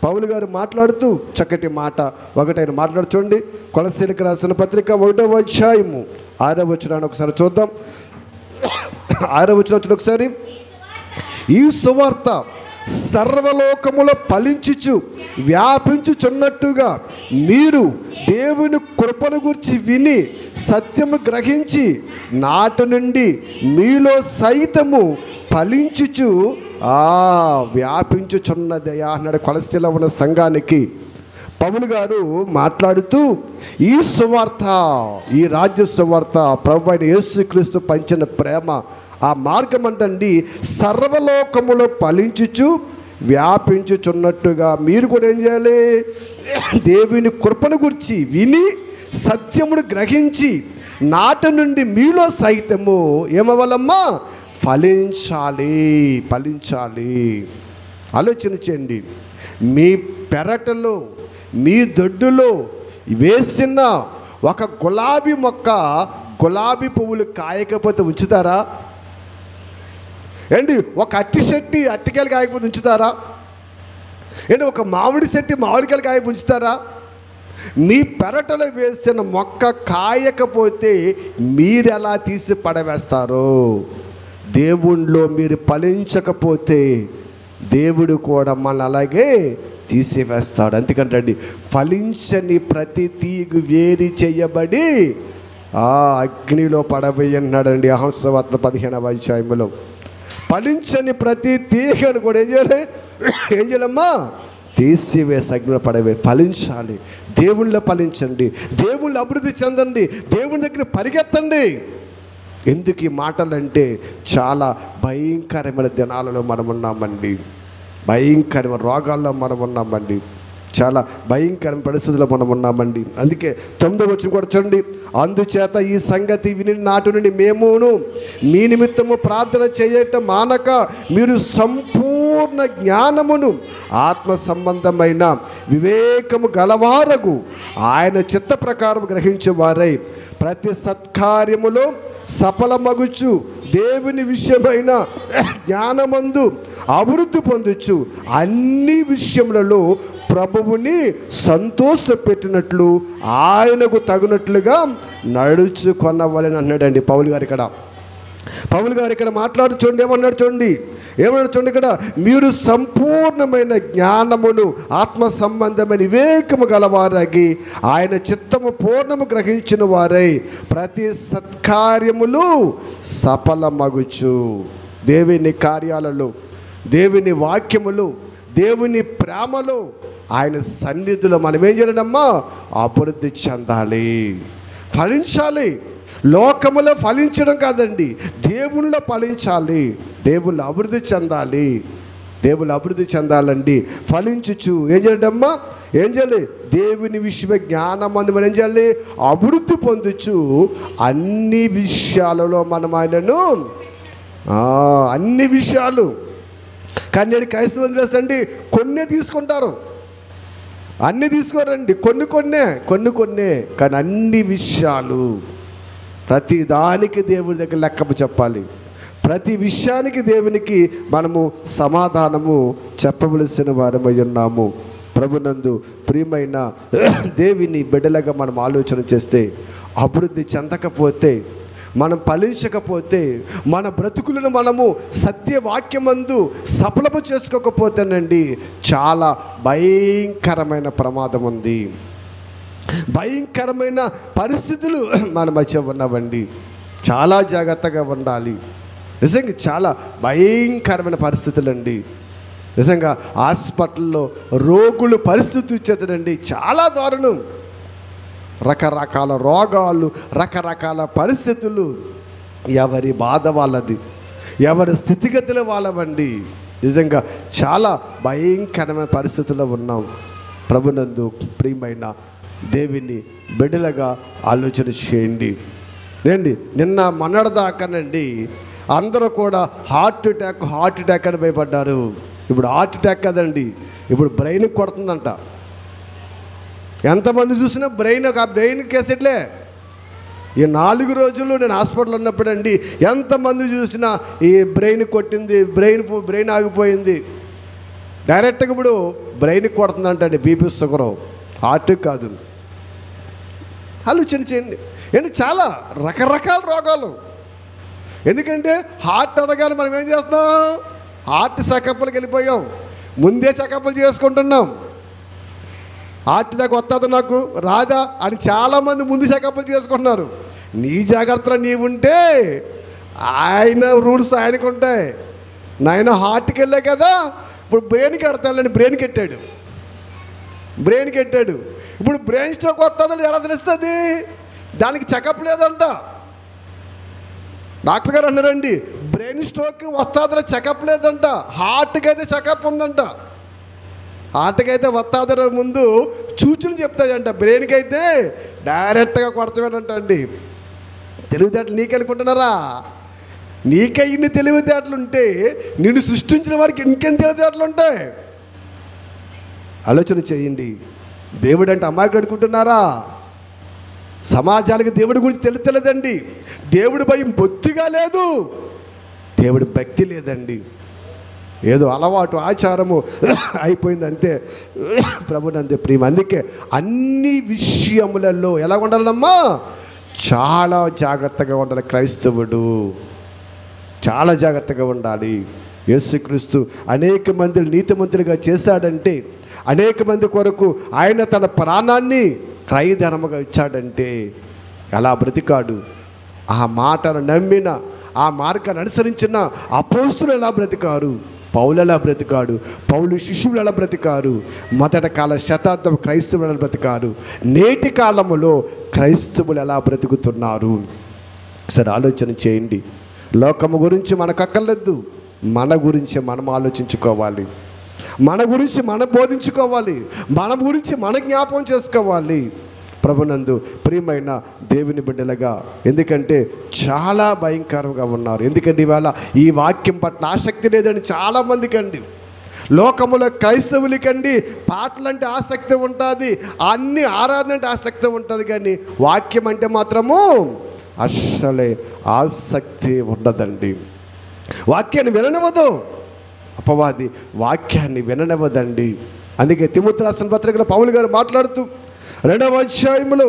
పౌలు గారు మాట్లాడుతూ చక్కటి మాట ఒకటైన మాట్లాడుచూడండి. కొలస్సీలకు రాసిన పత్రిక 1వ అధ్యాయము 6వ వచనాన్ని ఒకసారి చూద్దాం. 6వ వచనం ఒకసారి. ఈ సువార్త సర్వలోకములో ఫలించుచు వ్యాపించుచున్నట్టుగా మీరు దేవుని కృపను గురించి విని సత్యము గ్రహించి నాటి నుండి మీలో సైతము ఫలించుచు వ్యాపించుచున్నదయా అన్నాడు కొలస్సీలో ఉన్న సంఘానికి. పౌలు గారు మాట్లాడుతూ ఈ సువార్త, ఈ రాజ్య సువార్త, ప్రభు అయిన యేసుక్రీస్తు పంచిన ప్రేమ, ఆ మార్గం అంటండి సర్వలోకములో ఫలించుచు వ్యాపించుచున్నట్టుగా మీరు కూడా ఏం చేయాలి? దేవుని కృపను గురించి విని సత్యమును గ్రహించి నాటి నుండి మీలో సైతము ఏమవ్వాలమ్మా? ఫలించాలి. ఆలోచన చేయండి. మీ పెరటలో, మీ దొడ్డులో వేసిన ఒక గులాబీ మొక్క గులాబీ పువ్వులు కాయకపోతే ఉంచుతారా? ఏంటి ఒక అట్టి చెట్టు అట్టికాయలు కాయకపోతే ఉంచుతారా? ఏంటి ఒక మామిడి చెట్టు మామిడికాయలు కాయకపోతే ఉంచుతారా? మీ పెరటలో వేసిన మొక్క కాయకపోతే మీరు ఎలా తీసి పడవేస్తారో, దేవుణ్ణిలో మీరు ఫలించకపోతే దేవుడు కూడా మనల్ని అలాగే తీసివేస్తాడు. అందుకంటండి ఫలించని ప్రతి తీగు వేరి చేయబడి అగ్నిలో పడవేయన్నాడండి అహంసవార్త 15వ అధ్యాయంలో. ఫలించని ప్రతి తీగను కూడా ఏం చేయాలమ్మా? తీసివేసి అగ్నిలో పడవే. ఫలించాలి. దేవుళ్ళో ఫలించండి, దేవుళ్ళు అభివృద్ధి చెందండి, దేవుని దగ్గర పరిగెత్తండి. ఎందుకు ఈ మాటలంటే చాలా భయంకరమైన దినాలలో మనం ఉన్నామండి, భయంకరమైన రోగాల్లో మనం ఉన్నామండి, చాలా భయంకరమైన పరిస్థితుల్లో మనం ఉన్నామండి. అందుకే 9వ వచనం కూడా చూడండి. అందుచేత ఈ సంగతి విని నాటి నుండి మేమును మీ నిమిత్తము ప్రార్థన చేయటం మానక మీరు సంపూర్ణ జ్ఞానమును ఆత్మ సంబంధమైన వివేకము గలవారగు ఆయన చిత్త ప్రకారం గ్రహించేవారై ప్రతి సత్కార్యములో సఫలమగుచు దేవుని విషయమైన జ్ఞానమందు అభివృద్ధి పొందొచ్చు అన్ని విషయములలో ప్రభువుని సంతోషపెట్టినట్లు ఆయనకు తగినట్లుగా నడుచుకొనవలెను అన్నాడండి పౌలు గారు ఇక్కడ. పౌలు గారు ఇక్కడ మాట్లాడుచోండి, ఏమన్నాడు చూడండి, ఇక్కడ మీరు సంపూర్ణమైన జ్ఞానమును ఆత్మ సంబంధమైన వివేకము గలవారగి ఆయన చిత్తము పూర్ణము గ్రహించిన వారై ప్రతి సత్కార్యములు సఫలమగుచు. దేవుని కార్యాలలో దేవుని వాక్యములు, దేవుని ప్రేమలో, ఆయన సన్నిధిలో మనం ఏం చేయాలమ్మా? అభివృద్ధి చెందాలి, ఫలించాలి. లోకములో ఫలించడం కాదండి, దేవునిలో ఫలించాలి, దేవుళ్ళు అభివృద్ధి చెందాలి. దేవుళ్ళు అభివృద్ధి చెందాలండి. ఫలించుచు ఏం చేయాలమ్మా? ఏం చేయాలి? దేవుని విషయమే జ్ఞానం అందు మనం ఏం చేయాలి? అభివృద్ధి పొందుచు అన్ని విషయాలలో మనం ఆయనను అన్ని విషయాలు. కానీ నేను క్రైస్తవం చేస్తండి, కొన్నే తీసుకుంటారు, అన్నీ తీసుకోరండి, కొన్నే. కానీ అన్ని విషయాలు, ప్రతి దానికి దేవుడి దగ్గర లెక్క చెప్పాలి. ప్రతి విషయానికి దేవునికి మనము సమాధానము చెప్పవలసిన వారమై ఉన్నాము. ప్రభునందు ప్రియమైన దేవుని బిడ్డలుగా మనం ఆలోచన చేస్తే, అభివృద్ధి చెందకపోతే, మనం ఫలించకపోతే, మన బ్రతుకులను మనము సత్యవాక్యమందు సఫలము చేసుకోకపోతేనండి చాలా భయంకరమైన ప్రమాదం ఉంది. భయంకరమైన పరిస్థితులు మన మధ్య ఉన్నవండి. చాలా జాగ్రత్తగా ఉండాలి. నిజంగా చాలా భయంకరమైన పరిస్థితులు అండి. నిజంగా హాస్పిటల్లో రోగులు పరిస్థితి ఇచ్చేదండి చాలా దారుణం. రకరకాల రోగాలు, రకరకాల పరిస్థితులు, ఎవరి బాధ వాళ్ళది, ఎవరి స్థితిగతులు వాళ్ళవండి. నిజంగా చాలా భయంకరమైన పరిస్థితుల్లో ఉన్నాం. ప్రభునందు ప్రియమైన దేవుని బిడ్డలుగా ఆలోచన చేయండి. నిన్న మొన్నటిదాకానండి అందరూ కూడా హార్ట్ అటాక్ అని భయపడ్డారు. ఇప్పుడు హార్ట్ అటాక్ కదండి, ఇప్పుడు బ్రెయిన్కి కొడుతుందంట. ఎంతమంది చూసినా బ్రెయిన్ కేసెట్లే. ఈ 4 రోజులు నేను హాస్పిటల్ ఉన్నప్పుడు అండి ఎంతమంది చూసినా ఈ బ్రెయిన్ కొట్టింది, బ్రెయిన్ ఆగిపోయింది. డైరెక్ట్గా ఇప్పుడు బ్రెయిన్కి కొడుతుందంట అండి. బీపీ, షుగరు, హార్ట్ కాదు. ఆలోచన చేయండి. చాలా రకరకాల రోగాలు. ఎందుకంటే హార్ట్ అనగానే మనం ఏం చేస్తాం? హార్ట్ చెకప్లకు వెళ్ళిపోయాం, ముందే చెకప్లు చేసుకుంటున్నాం. హార్ట్ అటాక్ వస్తుంది నాకు రాదా అని చాలామంది ముందు చెకప్లు చేసుకుంటున్నారు. నీ జాగ్రత్తలో నీవుంటే ఆయన రూల్స్ ఆయనకు ఉంటాయి. నాయన హార్ట్కి వెళ్ళే కదా, ఇప్పుడు బ్రెయిన్కి కడతానండి. బ్రెయిన్ కెట్టాడు. ఇప్పుడు బ్రెయిన్ స్ట్రోక్ వస్తుందని ఎలా తెలుస్తుంది? దానికి చెకప్ లేదంట. డాక్టర్ గారు అన్నారండి, బ్రెయిన్ స్ట్రోక్ వస్తుందని చెకప్ లేదంట. హార్ట్కి అయితే చెకప్ ఉందంట. హార్ట్కి అయితే వస్తాదని ముందు సూచనలు చెప్తాయంట. బ్రెయిన్కి అయితే డైరెక్ట్గా కొడతామేనంట అండి. తెలివితేటలు నీకు అనుకుంటున్నారా? నీకే ఇన్ని తెలివితేటలు ఉంటే నిన్ను సృష్టించిన వారికి ఇంకెన్ని తెలివితేటలు ఉంటాయి? ఆలోచన చేయండి. దేవుడు అంటే అమ్మాయికి అనుకుంటున్నారా? సమాజానికి దేవుడి గురించి తెలియదండి. దేవుడి భయం బొత్తిగా లేదు, దేవుడి భక్తి లేదండి. ఏదో అలవాటు, ఆచారము అయిపోయింది అంతే. ప్రభునందు ప్రేమ. అందుకే అన్ని విషయములలో ఎలా ఉండాలమ్మా? చాలా జాగ్రత్తగా ఉండాలి. క్రైస్తవుడు చాలా జాగ్రత్తగా ఉండాలి. యేసుక్రీస్తు అనేక మందిని నీతిమంతులుగా చేశాడంటే, అనేక మంది కొరకు ఆయన తన ప్రాణాన్ని క్రయధనముగా ఇచ్చాడంటే ఎలా బ్రతికాడు? ఆ మాటను నమ్మిన, ఆ మార్గాన్ని అనుసరించిన అపోస్తులు ఎలా బ్రతికారు? పౌలు ఎలా బ్రతికాడు? పౌలు శిష్యులు ఎలా బ్రతికారు? మొదటి కాల శతాబ్దం క్రైస్తవులు ఎలా బ్రతికారు? నేటి కాలంలో క్రైస్తవులు ఎలా బ్రతుకుతున్నారు? ఒకసారి ఆలోచన చేయండి. లోకము గురించి మనకు అక్కర్లేదు, మన గురించి మనం ఆలోచించుకోవాలి. మన గురించి మనం బోధించుకోవాలి. మన గురించి మన జ్ఞాపకం చేసుకోవాలి. ప్రభునందు ప్రియమైన దేవుని బిడ్డలుగా, ఎందుకంటే చాలా భయంకరంగా ఉన్నారు. ఎందుకంటే ఇవాళ ఈ వాక్యం పట్ల ఆసక్తి లేదని చాలామందికి అండి. లోకములో క్రైస్తవులకండి పాటలంటే ఆసక్తి ఉంటుంది, అన్ని ఆరాధన అంటే ఆసక్తి ఉంటుంది, కానీ వాక్యం అంటే మాత్రము అస్సలే ఆసక్తి ఉండదండి. వాక్యాన్ని విననివ్వదు అపవాది, వాక్యాన్ని విననివ్వదండి. అందుకే తిమోతి రాసిన పత్రికలో పౌలు గారు మాట్లాడుతూ 2వ అధ్యాయంలో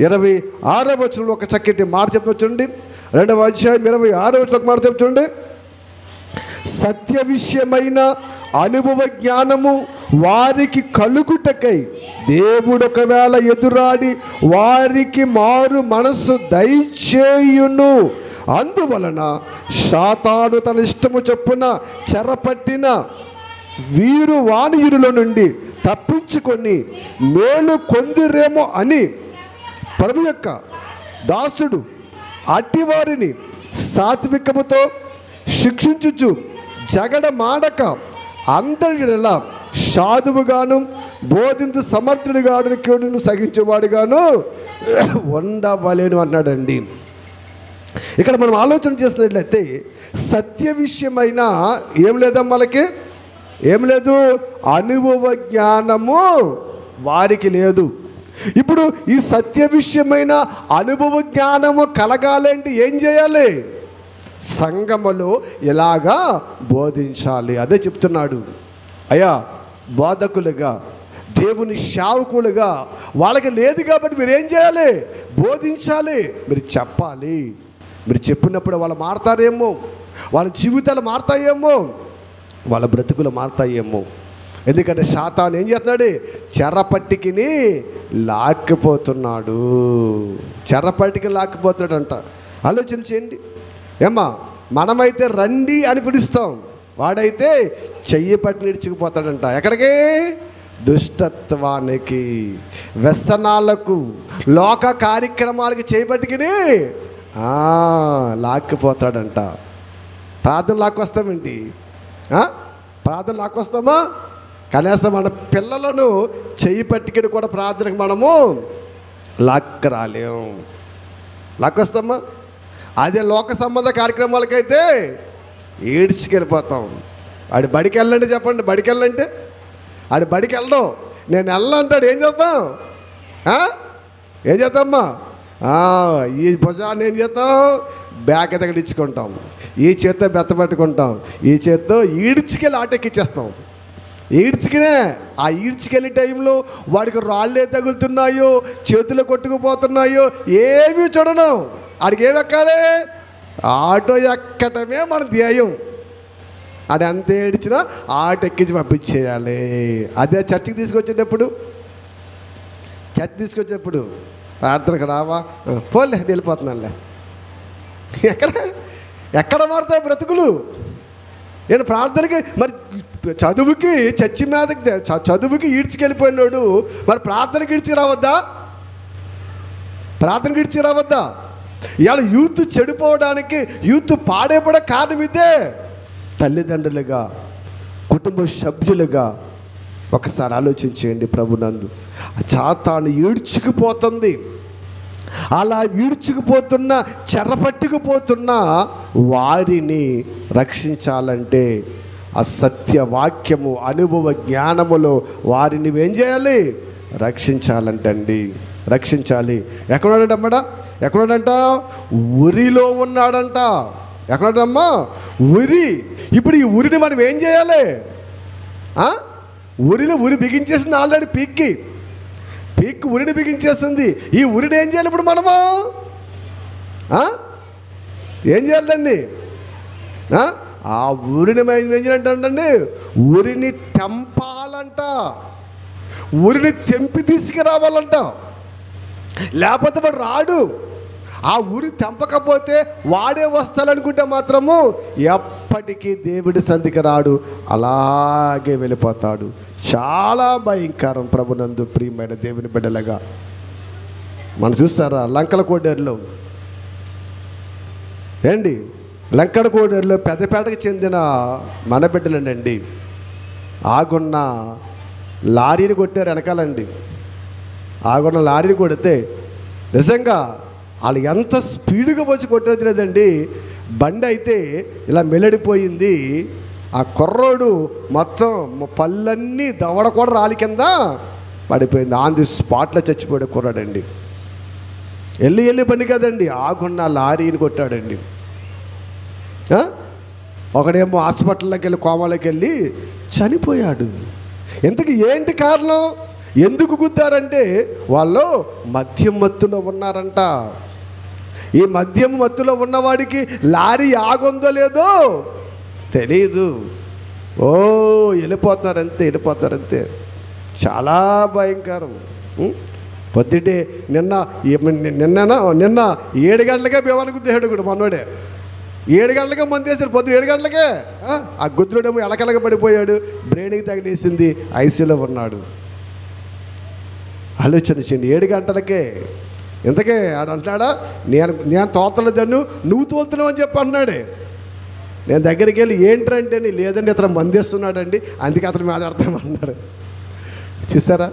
26వ వచనంలో ఒక చక్కటి మాట చెప్తుండీ. 2వ అధ్యాయం 26వ వచనం మాట చెప్తుండీ. సత్య విషయమైన అనుభవ జ్ఞానము వారికి కలుగుటకై దేవుడు ఒకవేళ ఎదురాడి వారికి మారు మనస్సు దయచేయును, అందువలన సాతాను తన ఇష్టము చొప్పున చెరపట్టిన వీరు వాణియుల నుండి తప్పించుకొని మేలు కొందిరేమో అని ప్రభు యొక్క దాసుడు అట్టివారిని సాత్వికముతో శిక్షించుచు జగడ మాడక అందరిలా సాధువుగాను బోధించు సమర్థుడిగాను కేడును సహించేవాడుగాను ఉండవలేను అన్నాడండి. ఇక్కడ మనం ఆలోచన చేసినట్లయితే సత్య విషయమైన ఏం లేదమ్మా, మనకి ఏం లేదు, అనుభవ జ్ఞానము వారికి లేదు. ఇప్పుడు ఈ సత్య విషయమైన అనుభవ జ్ఞానము కలగాలంటే ఏం చేయాలి? సంఘములో ఎలాగా బోధించాలి. అదే చెప్తున్నాడు. అయ్యా బోధకులుగా, దేవుని సేవకులుగా వాళ్ళకి లేదు కాబట్టి మీరు ఏం చేయాలి? బోధించాలి, మీరు చెప్పాలి. మీరు చెప్పినప్పుడు వాళ్ళు మారతారేమో, వాళ్ళ జీవితాలు మారతాయేమో, వాళ్ళ బ్రతుకులు మారతాయేమో. ఎందుకంటే సాతాను ఏం చేస్తున్నాడు? చెరపట్టికిని లాక్కిపోతున్నాడు. చెరపట్టికి లాక్కిపోతాడంట. ఆలోచన చేయండి. ఏమ్మా, మనమైతే రండి అని పిలుస్తాం, వాడైతే చెయ్యి పట్టి నిడిచిపోతాడంట. ఎక్కడికి? దుష్టత్వానికి, వ్యసనాలకు, లోక కార్యక్రమాలకి చేయబట్టుకుని లాక్కిపోతాడంట. ప్రార్థన లాక్కొస్తామేంటి? ప్రార్థన లాక్కొస్తామా? కనీసం మన పిల్లలను చెయ్యి పట్టుకుని కూడా ప్రార్థనకు మనము లాక్కరాలేం. లాక్కొస్తామా? అదే లోక సంబంధ కార్యక్రమాలకైతే ఏడ్చుకెళ్ళిపోతాం. ఆడి బడికి వెళ్ళండి, చెప్పండి, బడికి వెళ్ళంటే ఆడి బడికి వెళ్ళడం, నేను వెళ్ళంటాడు. ఏం చేస్తాం? ఏం చేద్దామా? ఈ భుజాన్ని ఏం చేస్తాం? బ్యాగ్ తగిలించుకుంటాం, ఈ చేత్తో బెత్తపెట్టుకుంటాం, ఈ చేత్తో ఈడ్చుకెళ్ళి ఆటెక్కిచ్చేస్తాం. ఈడ్చుకునే ఆ ఈడ్చుకెళ్ళే టైంలో వాడికి రాళ్ళే తగులుతున్నాయో, చేతులు కొట్టుకుపోతున్నాయో ఏమీ చూడను. ఆడికి ఏమి ఎక్కాలి? ఆటో ఎక్కటమే మన ధ్యేయం. ఆడు ఎంత ఏడ్చినా ఆటో ఎక్కించి పంపించేయాలి. అదే చర్చికి తీసుకొచ్చేటప్పుడు ప్రార్థనకు రావా, పోలే వెళ్ళిపోతున్నానులే. ఎక్కడ మారుతాయి బ్రతుకులు? నేను ప్రార్థనకి, మరి చదువుకి చర్చి మీదకి, చదువుకి ఈడ్చుకెళ్ళిపోయినాడు, మరి ప్రార్థనకి ఈడ్చుకురావద్దా? ఇవాళ యూత్ చెడిపోవడానికి, యూత్ పాడైపోవడం కారణం ఇదే. తల్లిదండ్రులుగా, కుటుంబ సభ్యులుగా ఒకసారి ఆలోచించేయండి. ప్రభునందు సాతాను ఈడ్చుకుపోతుంది. అలా ఈడ్చుకుపోతున్న, చెరపట్టుకుపోతున్న వారిని రక్షించాలంటే ఆ సత్యవాక్యము, అనుభవ జ్ఞానములో వారిని ఏం చేయాలి? రక్షించాలంటండి. రక్షించాలి. ఎక్కడున్నాడంట? ఎక్కడున్నాడంట? ఉరిలో ఉన్నాడంట. ఎక్కడున్నాడమ్మా? ఉరి. ఇప్పుడు ఈ ఉరిని మనం ఏం చేయాలి? ఉరి బిగించేసింది ఆల్రెడీ. పీక్కి ఉరిని బిగించేస్తుంది. ఈ ఉరిని ఏం చేయాలి ఇప్పుడు మనము? ఏం చేయాలండి? ఆ ఉరిని ఏం చేయాలంటండి? ఉరిని తెంపాలంట. ఉరిని తెంపి తీసుకురావాలంట. లేకపోతే వాడు రాడు. ఆ ఉరి తెంపకపోతే వాడే వస్తాలనుకుంటే మాత్రము ఎప్పటికీ దేవుడి సంధికి రాడు, అలాగే వెళ్ళిపోతాడు. చాలా భయంకరం. ప్రభునందు ప్రియమైన దేవుని బిడ్డలుగా మనం చూస్తారా, లంకల కోడేరులో ఏండి, లంకల కోడేరులో పెద్దపేటకు చెందిన మన బిడ్డలండి ఆగున్న లారీని కొట్టారు వెనకాలండి. ఆగున్న లారీని కొడితే నిజంగా వాళ్ళు ఎంత స్పీడ్గా వచ్చి కొట్టేది లేదండి. బండి అయితే ఇలా మెల్లడిపోయింది. ఆ కుర్రోడు మొత్తం పళ్ళన్నీ దవడ కూడా రాలి కింద పడిపోయింది. ఆన్ ది స్పాట్లో చచ్చిపోయాడు కుర్రాడండి. వెళ్ళి బండి కదండి, ఆగున్న లారీని కొట్టాడండి. ఒకడేమో హాస్పిటల్లోకి వెళ్ళి, కోమాలోకి వెళ్ళి చనిపోయాడు. ఇంతకీ ఏంటి కారణం? ఎందుకు గుద్దారంటే వాళ్ళు మద్యం మత్తులో ఉన్నారంట. ఈ మద్యం మత్తులో ఉన్నవాడికి లారీ ఆగుందో లేదో తెలీదు. వెళ్ళిపోతారంతే. చాలా భయంకరం. పొద్దుటే నిన్న 7 గంటలకే భీమానికి గుద్దేశాడు కూడా మనోడే. 7 గంటలకే మందు వేశాడు, పొద్దున 7 గంటలకే. ఆ గుద్దుడేమో ఎలకలగా పడిపోయాడు, బ్రెయిన్కి తగిలేసింది, ఐసీయూలో ఉన్నాడు. ఆలోచన చేయండి, 7 గంటలకే. ఇంతకే ఆడు అంటాడా, నేను తోతలేదన్ను, నువ్వు తోలుతున్నావు అని చెప్పి అన్నాడే. నేను దగ్గరికి వెళ్ళి ఏంటంటే లేదండి ఇతను మందేస్తున్నాడండి, అందుకే అతను మీద అర్థమన్నారు. చూసారా,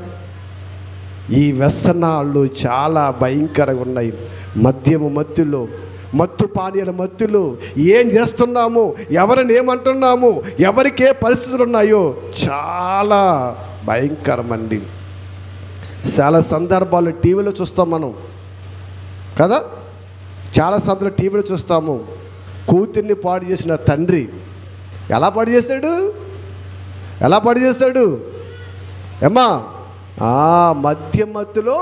ఈ వ్యసనాలు చాలా భయంకరంగా ఉన్నాయి. మత్తులో, మత్తు పానీయాల మత్తులో ఏం చేస్తున్నాము, ఎవరిని ఏమంటున్నాము, ఎవరికి ఏ పరిస్థితులు ఉన్నాయో చాలా భయంకరమండి. చాలా సందర్భాలు టీవీలో చూస్తాం మనం కదా, చాలా సందర్భాలు టీవీలో చూస్తాము. కూతుర్ని పాడు చేసిన తండ్రి ఎలా పాడు చేస్తాడు ఏమ్మా, మత్తులో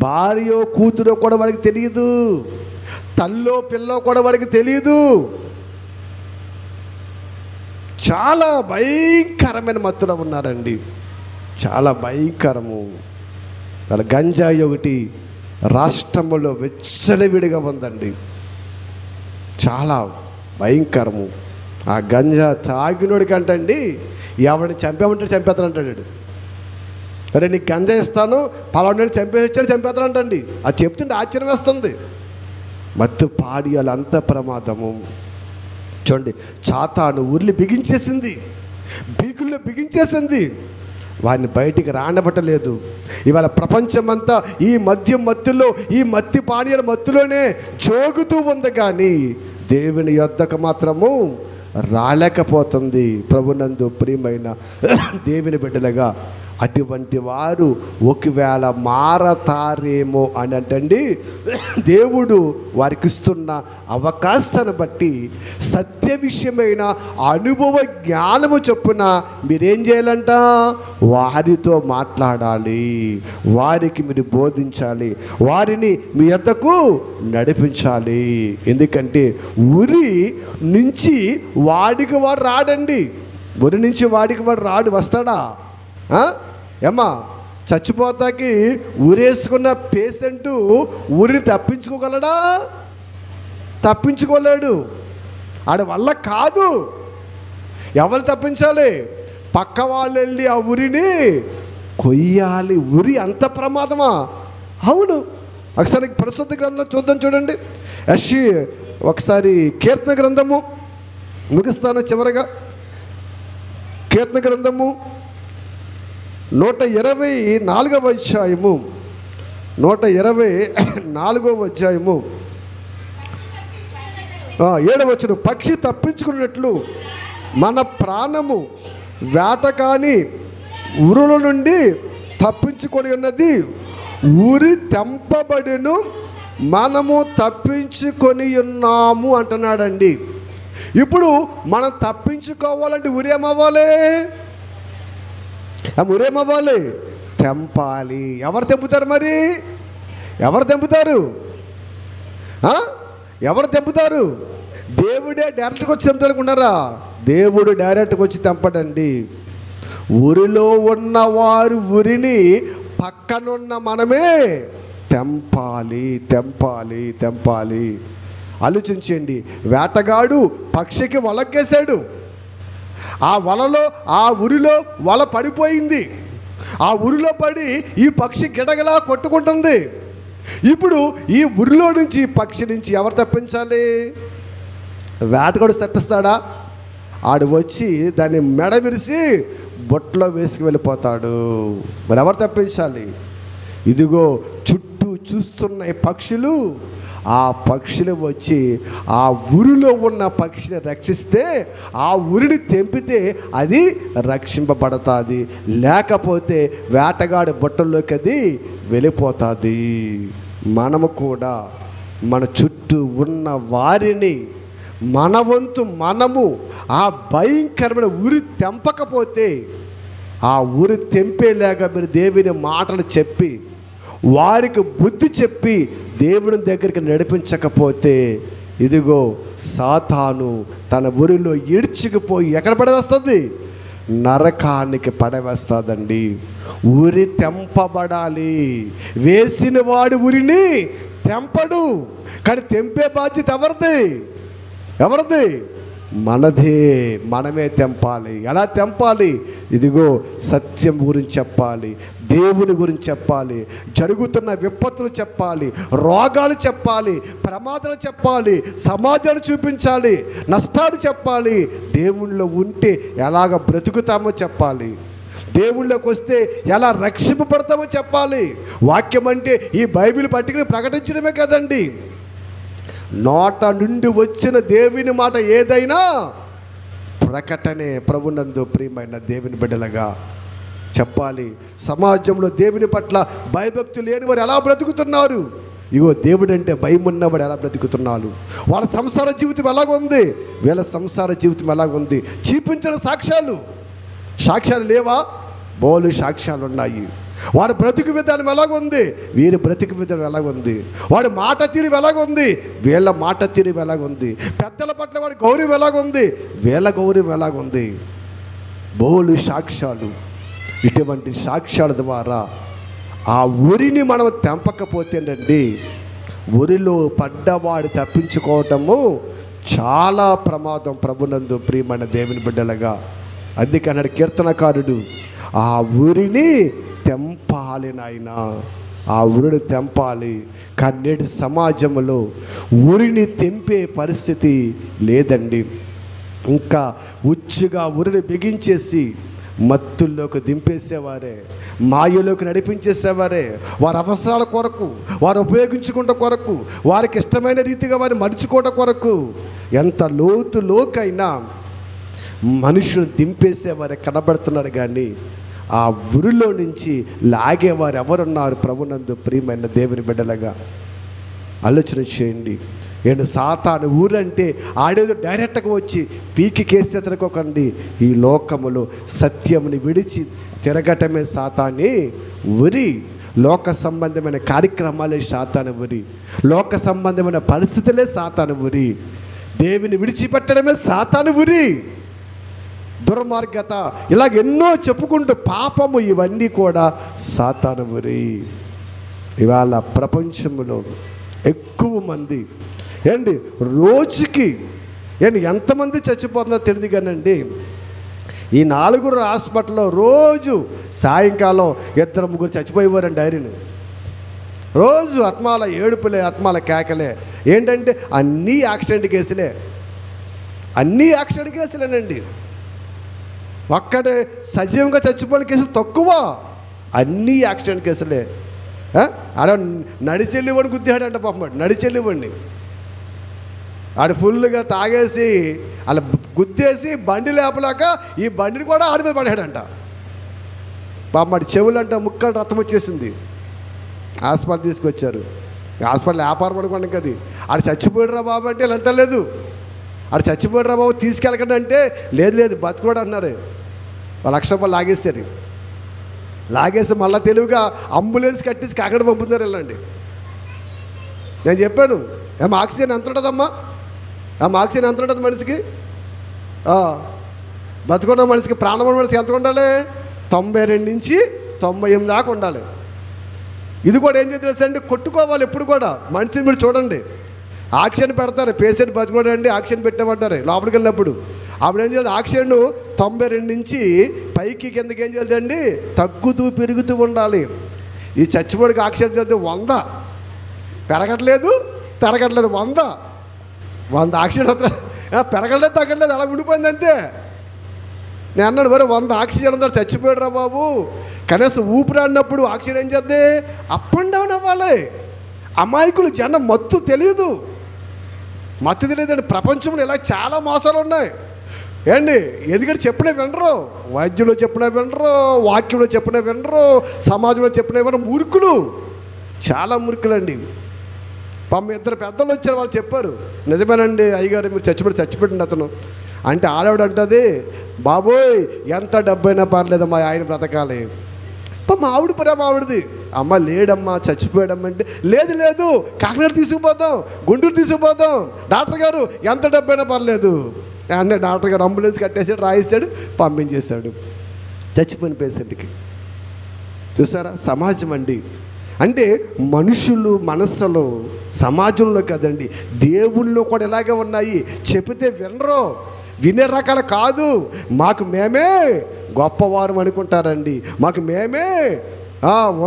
భార్యో కూతురో కూడా వాడికి తెలియదు, తల్లో పిల్లో కూడా వాడికి తెలియదు. చాలా భయంకరమైన మత్తులో ఉన్నారండి, చాలా భయంకరము. వాళ్ళ గంజాయి ఒకటి రాష్ట్రంలో విచ్చలవిడిగా ఉందండి, చాలా భయంకరము. ఆ గంజా తాగినోడికి అంటండి, ఎవరిని చంపేమంటాడు చంపేస్తానంటాడు. అరే నీకు గంజా ఇస్తాను, పలానాడిని చంపేస్తానంటండి. అది చెప్తుంటే ఆశ్చర్యం వేస్తుంది. మత్తు పానీయాలు అంత ప్రమాదము. చూడండి, చాతాను ఊర్లు బీగుల్లో బిగించేసింది, వారిని బయటికి రానబట్టలేదు. ఇవాళ ప్రపంచమంతా ఈ మత్తులో, ఈ మత్తి పానీయాల మత్తులోనే జోగుతూ ఉంది, కానీ దేవుని యొద్దకు మాత్రము రాలేకపోతుంది. ప్రభునందు ప్రియమైన దేవుని బిడ్డలుగా అటువంటి వారు ఒకవేళ మారతారేమో అని అంటండి, దేవుడు వారికి ఇస్తున్న అవకాశాన్ని బట్టి సత్య విషయమైన అనుభవ జ్ఞానము చొప్పున మీరేం చేయాలంట, వారితో మాట్లాడాలి, వారికి మీరు బోధించాలి, వారిని మీ యొద్దకు నడిపించాలి. ఎందుకంటే ఉరి నుంచి వాడికి వాడు రాడండి, ఉరి నుంచి వాడికి వాడు రాడు. వస్తాడా ఏమ్మా, చచ్చిపోతాకి ఊరేసుకున్న పేషెంటు ఊరిని తప్పించుకోగలడా? తప్పించుకోలేడు. ఆడ వల్ల కాదు. ఎవరు తప్పించాలి? పక్క వాళ్ళు వెళ్ళి ఆ ఊరిని కొయ్యాలి. ఉరి అంత ప్రమాదమా? అవును. ఒకసారి పరిశుద్ధ గ్రంథంలో చూద్దాం, చూడండి. ఒకసారి కీర్తన గ్రంథము ముగిస్తాను చివరగా. కీర్తన గ్రంథము 124వ అధ్యాయము, 124వ అధ్యాయము 7వ వచనం. పక్షి తప్పించుకున్నట్లు మన ప్రాణము వేటకాని ఉరుల నుండి తప్పించుకొని ఉన్నది, ఉరి తెంపబడిను, మనము తప్పించుకొని ఉన్నాము అంటున్నాడండి. ఇప్పుడు మనం తప్పించుకోవాలంటే ఉరేమవ్వాలి? ఉరేమవ్వాలి? తెంపాలి. ఎవరు తెంపుతారు మరి? ఎవరు తెంపుతారు? దేవుడే డైరెక్ట్గా వచ్చి తెంపుతాడుకున్నారా? దేవుడు డైరెక్ట్గా వచ్చి తెంపడండి. ఊరిలో ఉన్నవారు ఉరిని పక్కనున్న మనమే తెంపాలి. ఆలోచించండి. వేటగాడు పక్షికి వలకేశాడు, ఆ వలలో ఆ ఉరిలో వల పడిపోయింది, ఆ ఉరిలో పడి ఈ పక్షి గిడగలా కొట్టుకుంటుంది. ఇప్పుడు ఈ ఉరిలో నుంచి, ఈ పక్షి నుంచి ఎవరు తప్పించాలి? వేటగాడు తప్పిస్తాడా? ఆడు వచ్చి దాన్ని మెడ విరిసి బొట్లో వేసుకు వెళ్ళిపోతాడు. మరి ఎవరు తప్పించాలి? ఇదిగో చుట్టూ చూస్తున్న ఈ పక్షులు, ఆ పక్షులు వచ్చి ఆ ఉరిలో ఉన్న పక్షిని రక్షిస్తే, ఆ ఉరిని తెంపితే అది రక్షింపబడుతుంది, లేకపోతే వేటగాడి బొట్టల్లోకి అది వెళ్ళిపోతుంది. మనము కూడా మన చుట్టూ ఉన్న వారిని మన వంతు మనము ఆ భయంకరమైన ఉరి తెంపకపోతే, ఆ ఉరి తెంపేలాగా మీరు దేవుని మాటలు చెప్పి వారికి బుద్ధి చెప్పి దేవుని దగ్గరికి నడిపించకపోతే, ఇదిగో సాతాను తన ఊరిలో ఈడ్చుకుపోయి ఎక్కడ పడేస్తుంది? నరకానికి పడవేస్తుందండి. ఉరి తెంపబడాలి. వేసిన వాడు ఉరిని తెంపడు, కానీ తెంపే బాధ్యత ఎవరిది? మనదే. మనమే తెంపాలి. ఎలా తెంపాలి? ఇదిగో సత్యం గురించి చెప్పాలి, దేవుని గురించి చెప్పాలి, జరుగుతున్న విపత్తులు చెప్పాలి, రోగాలు చెప్పాలి, ప్రమాదాలు చెప్పాలి, సమాజాన్ని చూపించాలి, నష్టాలు చెప్పాలి, దేవుళ్ళో ఉంటే ఎలాగ బ్రతుకుతామో చెప్పాలి, దేవుళ్ళకి వస్తే ఎలా రక్షింపబడతామో చెప్పాలి. వాక్యం అంటే ఈ బైబిల్ పట్టుకుని ప్రకటించడమే కదండి. నోట నుండి వచ్చిన దేవుని మాట ఏదైనా ప్రకటనే. ప్రభునందు ప్రియమైన దేవుని బిడ్డలుగా చెప్పాలి. సమాజంలో దేవుని పట్ల భయభక్తులు లేని వారు ఎలా బ్రతుకుతున్నారు? ఇగో దేవుడు అంటే భయం ఉన్నవాడు ఎలా బ్రతుకుతున్నారు? వాళ్ళ సంసార జీవితం ఎలాగుంది? వీళ్ళ సంసార జీవితం ఎలాగుంది? చూపించిన సాక్ష్యాలు లేవా? బోలు సాక్ష్యాలు ఉన్నాయి. వాడి బ్రతుకు విధానం ఎలాగుంది? వీరి బ్రతుకు విధానం ఎలాగుంది? వాడి మాట తీరు ఎలాగుంది? వీళ్ళ మాట తీరు ఎలాగుంది? పెద్దల పట్ల వాడి గౌరవం ఎలాగుంది? వీళ్ళ గౌరవం ఎలాగుంది? బోలు సాక్ష్యాలు. ఇటువంటి సాక్ష్యాల ద్వారా ఆ ఉరిని మనం తెంపకపోతేనండి, ఉరిలో పడ్డవాడు తప్పించుకోవటము చాలా ప్రమాదం. ప్రభునందు ప్రియమైన దేవుని బిడ్డలుగా అందుకన్నాడు కీర్తనకారుడు, ఆ ఉరిని తెంపాలి నాయన, ఆ ఉరిని తెంపాలి. కానీ నేటి సమాజంలో ఉరిని తెంపే పరిస్థితి లేదండి. ఇంకా ఉచ్చుగా ఉరిని బిగించేసి మత్తుల్లోకి దింపేసేవారే, మాయలోకి నడిపించేసేవారే. వారి అవసరాల కొరకు, వారు ఉపయోగించుకుంట కొరకు, వారికి ఇష్టమైన రీతిగా వారిని మడుచుకోవడం కొరకు ఎంత లోకైనా మనుషులు దింపేసేవారే కనబడుతున్నాడు. కానీ ఆ ఉరిలో నుంచి లాగేవారు ఎవరున్నారు? ప్రభునందు ప్రియమైన దేవుని బిడ్డలుగా ఆలోచన చేయండి. ఏంటి సాతాను ఊరంటే ఆడేదో డైరెక్ట్గా వచ్చి పీకి కేసి తిరగకండి. ఈ లోకములో సత్యముని విడిచి తిరగటమే సాతాని ఉరి. లోక సంబంధమైన కార్యక్రమాలే సాతాను ఉరి, లోక సంబంధమైన పరిస్థితులే సాతాను ఉరి, దేవుని విడిచిపెట్టడమే సాతాను ఉరి, దుర్మార్గత, ఇలాగ ఎన్నో చెప్పుకుంటూ పాపము, ఇవన్నీ కూడా సాతాను ఉరి. ఇవాళ ప్రపంచంలో ఎక్కువ మంది రోజుకి ఎంతమంది చచ్చిపోతుందో తెలియదు కానండి, ఈ 4 హాస్పిటల్లో రోజు సాయంకాలం 2-3 చచ్చిపోయేవారండి. డైరీని రోజు ఆత్మాల ఏడుపులే, ఆత్మాల కేకలే. ఏంటంటే అన్నీ యాక్సిడెంట్ కేసులేనండి. ఒక్కడే సజీవంగా చచ్చిపోయిన కేసులు తక్కువ, అన్నీ యాక్సిడెంట్ కేసులే. ఆడ నడిచెల్లివాడిని గుద్దాడంట పాపం, నడిచెల్లివాడిని ఆడు ఫుల్గా తాగేసి అలా గుద్దేసి బండి లేపలేక ఈ బండిని కూడా ఆడి మీద పడాడంట పాపం. ఆడి చెవులంట ముక్కలు రక్తం వచ్చేసింది. హాస్పిటల్ తీసుకొచ్చారు. హాస్పిటల్ వ్యాపారం అనుకోండి కదా. ఆడు చచ్చిపోయాడురా బాబు అంటే ఇలా అంటలేదు. ఆడు చచ్చిపోయాడురా బాబు తీసుకెళ్ళకండి అంటే లేదు బతుకోడు అన్నారు. ₹1,00,000 లాగేశారు. లాగేసి మళ్ళీ తెలివిగా అంబులెన్స్ కట్టేసి కాకడ పంపుతున్నారు. వెళ్ళండి, నేను చెప్పాను ఆక్సిజన్ ఎంత ఉంటుందమ్మా? ఆక్సిజన్ ఎంత ఉంటుంది మనిషికి? బతుకున్న మనిషికి, ప్రాణమైన మనిషికి ఎంత ఉండాలి? 92 నుంచి 98 దాకా ఉండాలి. ఇది కూడా ఏం చేస్తారంటే కొట్టుకోవాలి. ఎప్పుడు కూడా మనిషిని మీరు చూడండి, ఆక్సిజన్ పెడతారు, పేషెంట్ బతుకోడండి ఆక్సిజన్ పెట్టమంటారు. లోపలికి వెళ్ళినప్పుడు అప్పుడు ఏం చేయాలి? ఆక్సిజన్ 92 నుంచి పైకి కిందకి ఏం చేయాలండి? తగ్గుతూ పెరుగుతూ ఉండాలి. ఈ చచ్చిపోడికి ఆక్సిజన్ చేస్తే 100 పెరగట్లేదు, తరగట్లేదు. 100 ఆక్సిజన్ పెరగలేదు, తగ్గట్లేదు, అలా ఉండిపోయింది అంతే. నేను అన్నాడు, మరి 100 ఆక్సిజన్ ఉందా, చచ్చిపోయాడు రా బాబు. కనీసం ఊపిరి ఆడినప్పుడు ఆక్సిజన్ ఏం చేద్దే? అప్ అండ్ డౌన్ అవ్వాలి. అమాయకులు జనం మత్తు తెలియదండి. ప్రపంచంలో ఇలా చాలా మోసాలు ఉన్నాయి. ఎందుకంటే చెప్పినా వినరు, వైద్యులు చెప్పినా వినరు, వాక్యంలో చెప్పినా వినరు, సమాజంలో చెప్పినా వినరు. మూర్ఖులు, చాలా మూర్ఖులండి. పాపం 2 పెద్దలు వచ్చారు, వాళ్ళు చెప్పారు, నిజమేనండి అయ్యగారు మీరు చచ్చిపెట్టండి అతను అంటే. ఆడవిడ అంటుంది, బాబోయ్ ఎంత డబ్బైనా పర్లేదు మా ఆయన బ్రతకాలి. మా ఆవిడ ప్రేమ ఆవిడది. అమ్మ లేడమ్మా చచ్చిపోయాడమ్మ అంటే, లేదు కాకినాడ తీసుకుపోతాం, గుంటూరు తీసుకుపోతాం, డాక్టర్ గారు ఎంత డబ్బైనా పర్లేదు. అన్న డాక్టర్ గారు అంబులెన్స్ కట్టేసాడు, రాయిస్తాడు, పంపించేశాడు చచ్చిపోయిన పేషెంట్కి. చూసారా సమాజం అండి. అంటే మనుషులు మనస్సులో, సమాజంలో కదండి, దేవుళ్ళు కూడా ఇలాగే ఉన్నాయి. చెబితే వినరు, వినే రకాలు కాదు. మాకు మేమే గొప్పవారు అనుకుంటారండి, మాకు మేమే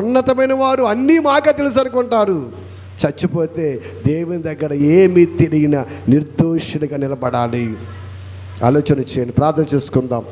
ఉన్నతమైన వారు, అన్నీ మాకే తెలుసు అనుకుంటారు. చచ్చిపోతే దేవుని దగ్గర ఏమీ తెలియని నిర్దోషుడిగా నిలబడాలి. ఆలోచన చేయండి, ప్రార్థన చేసుకుందాం.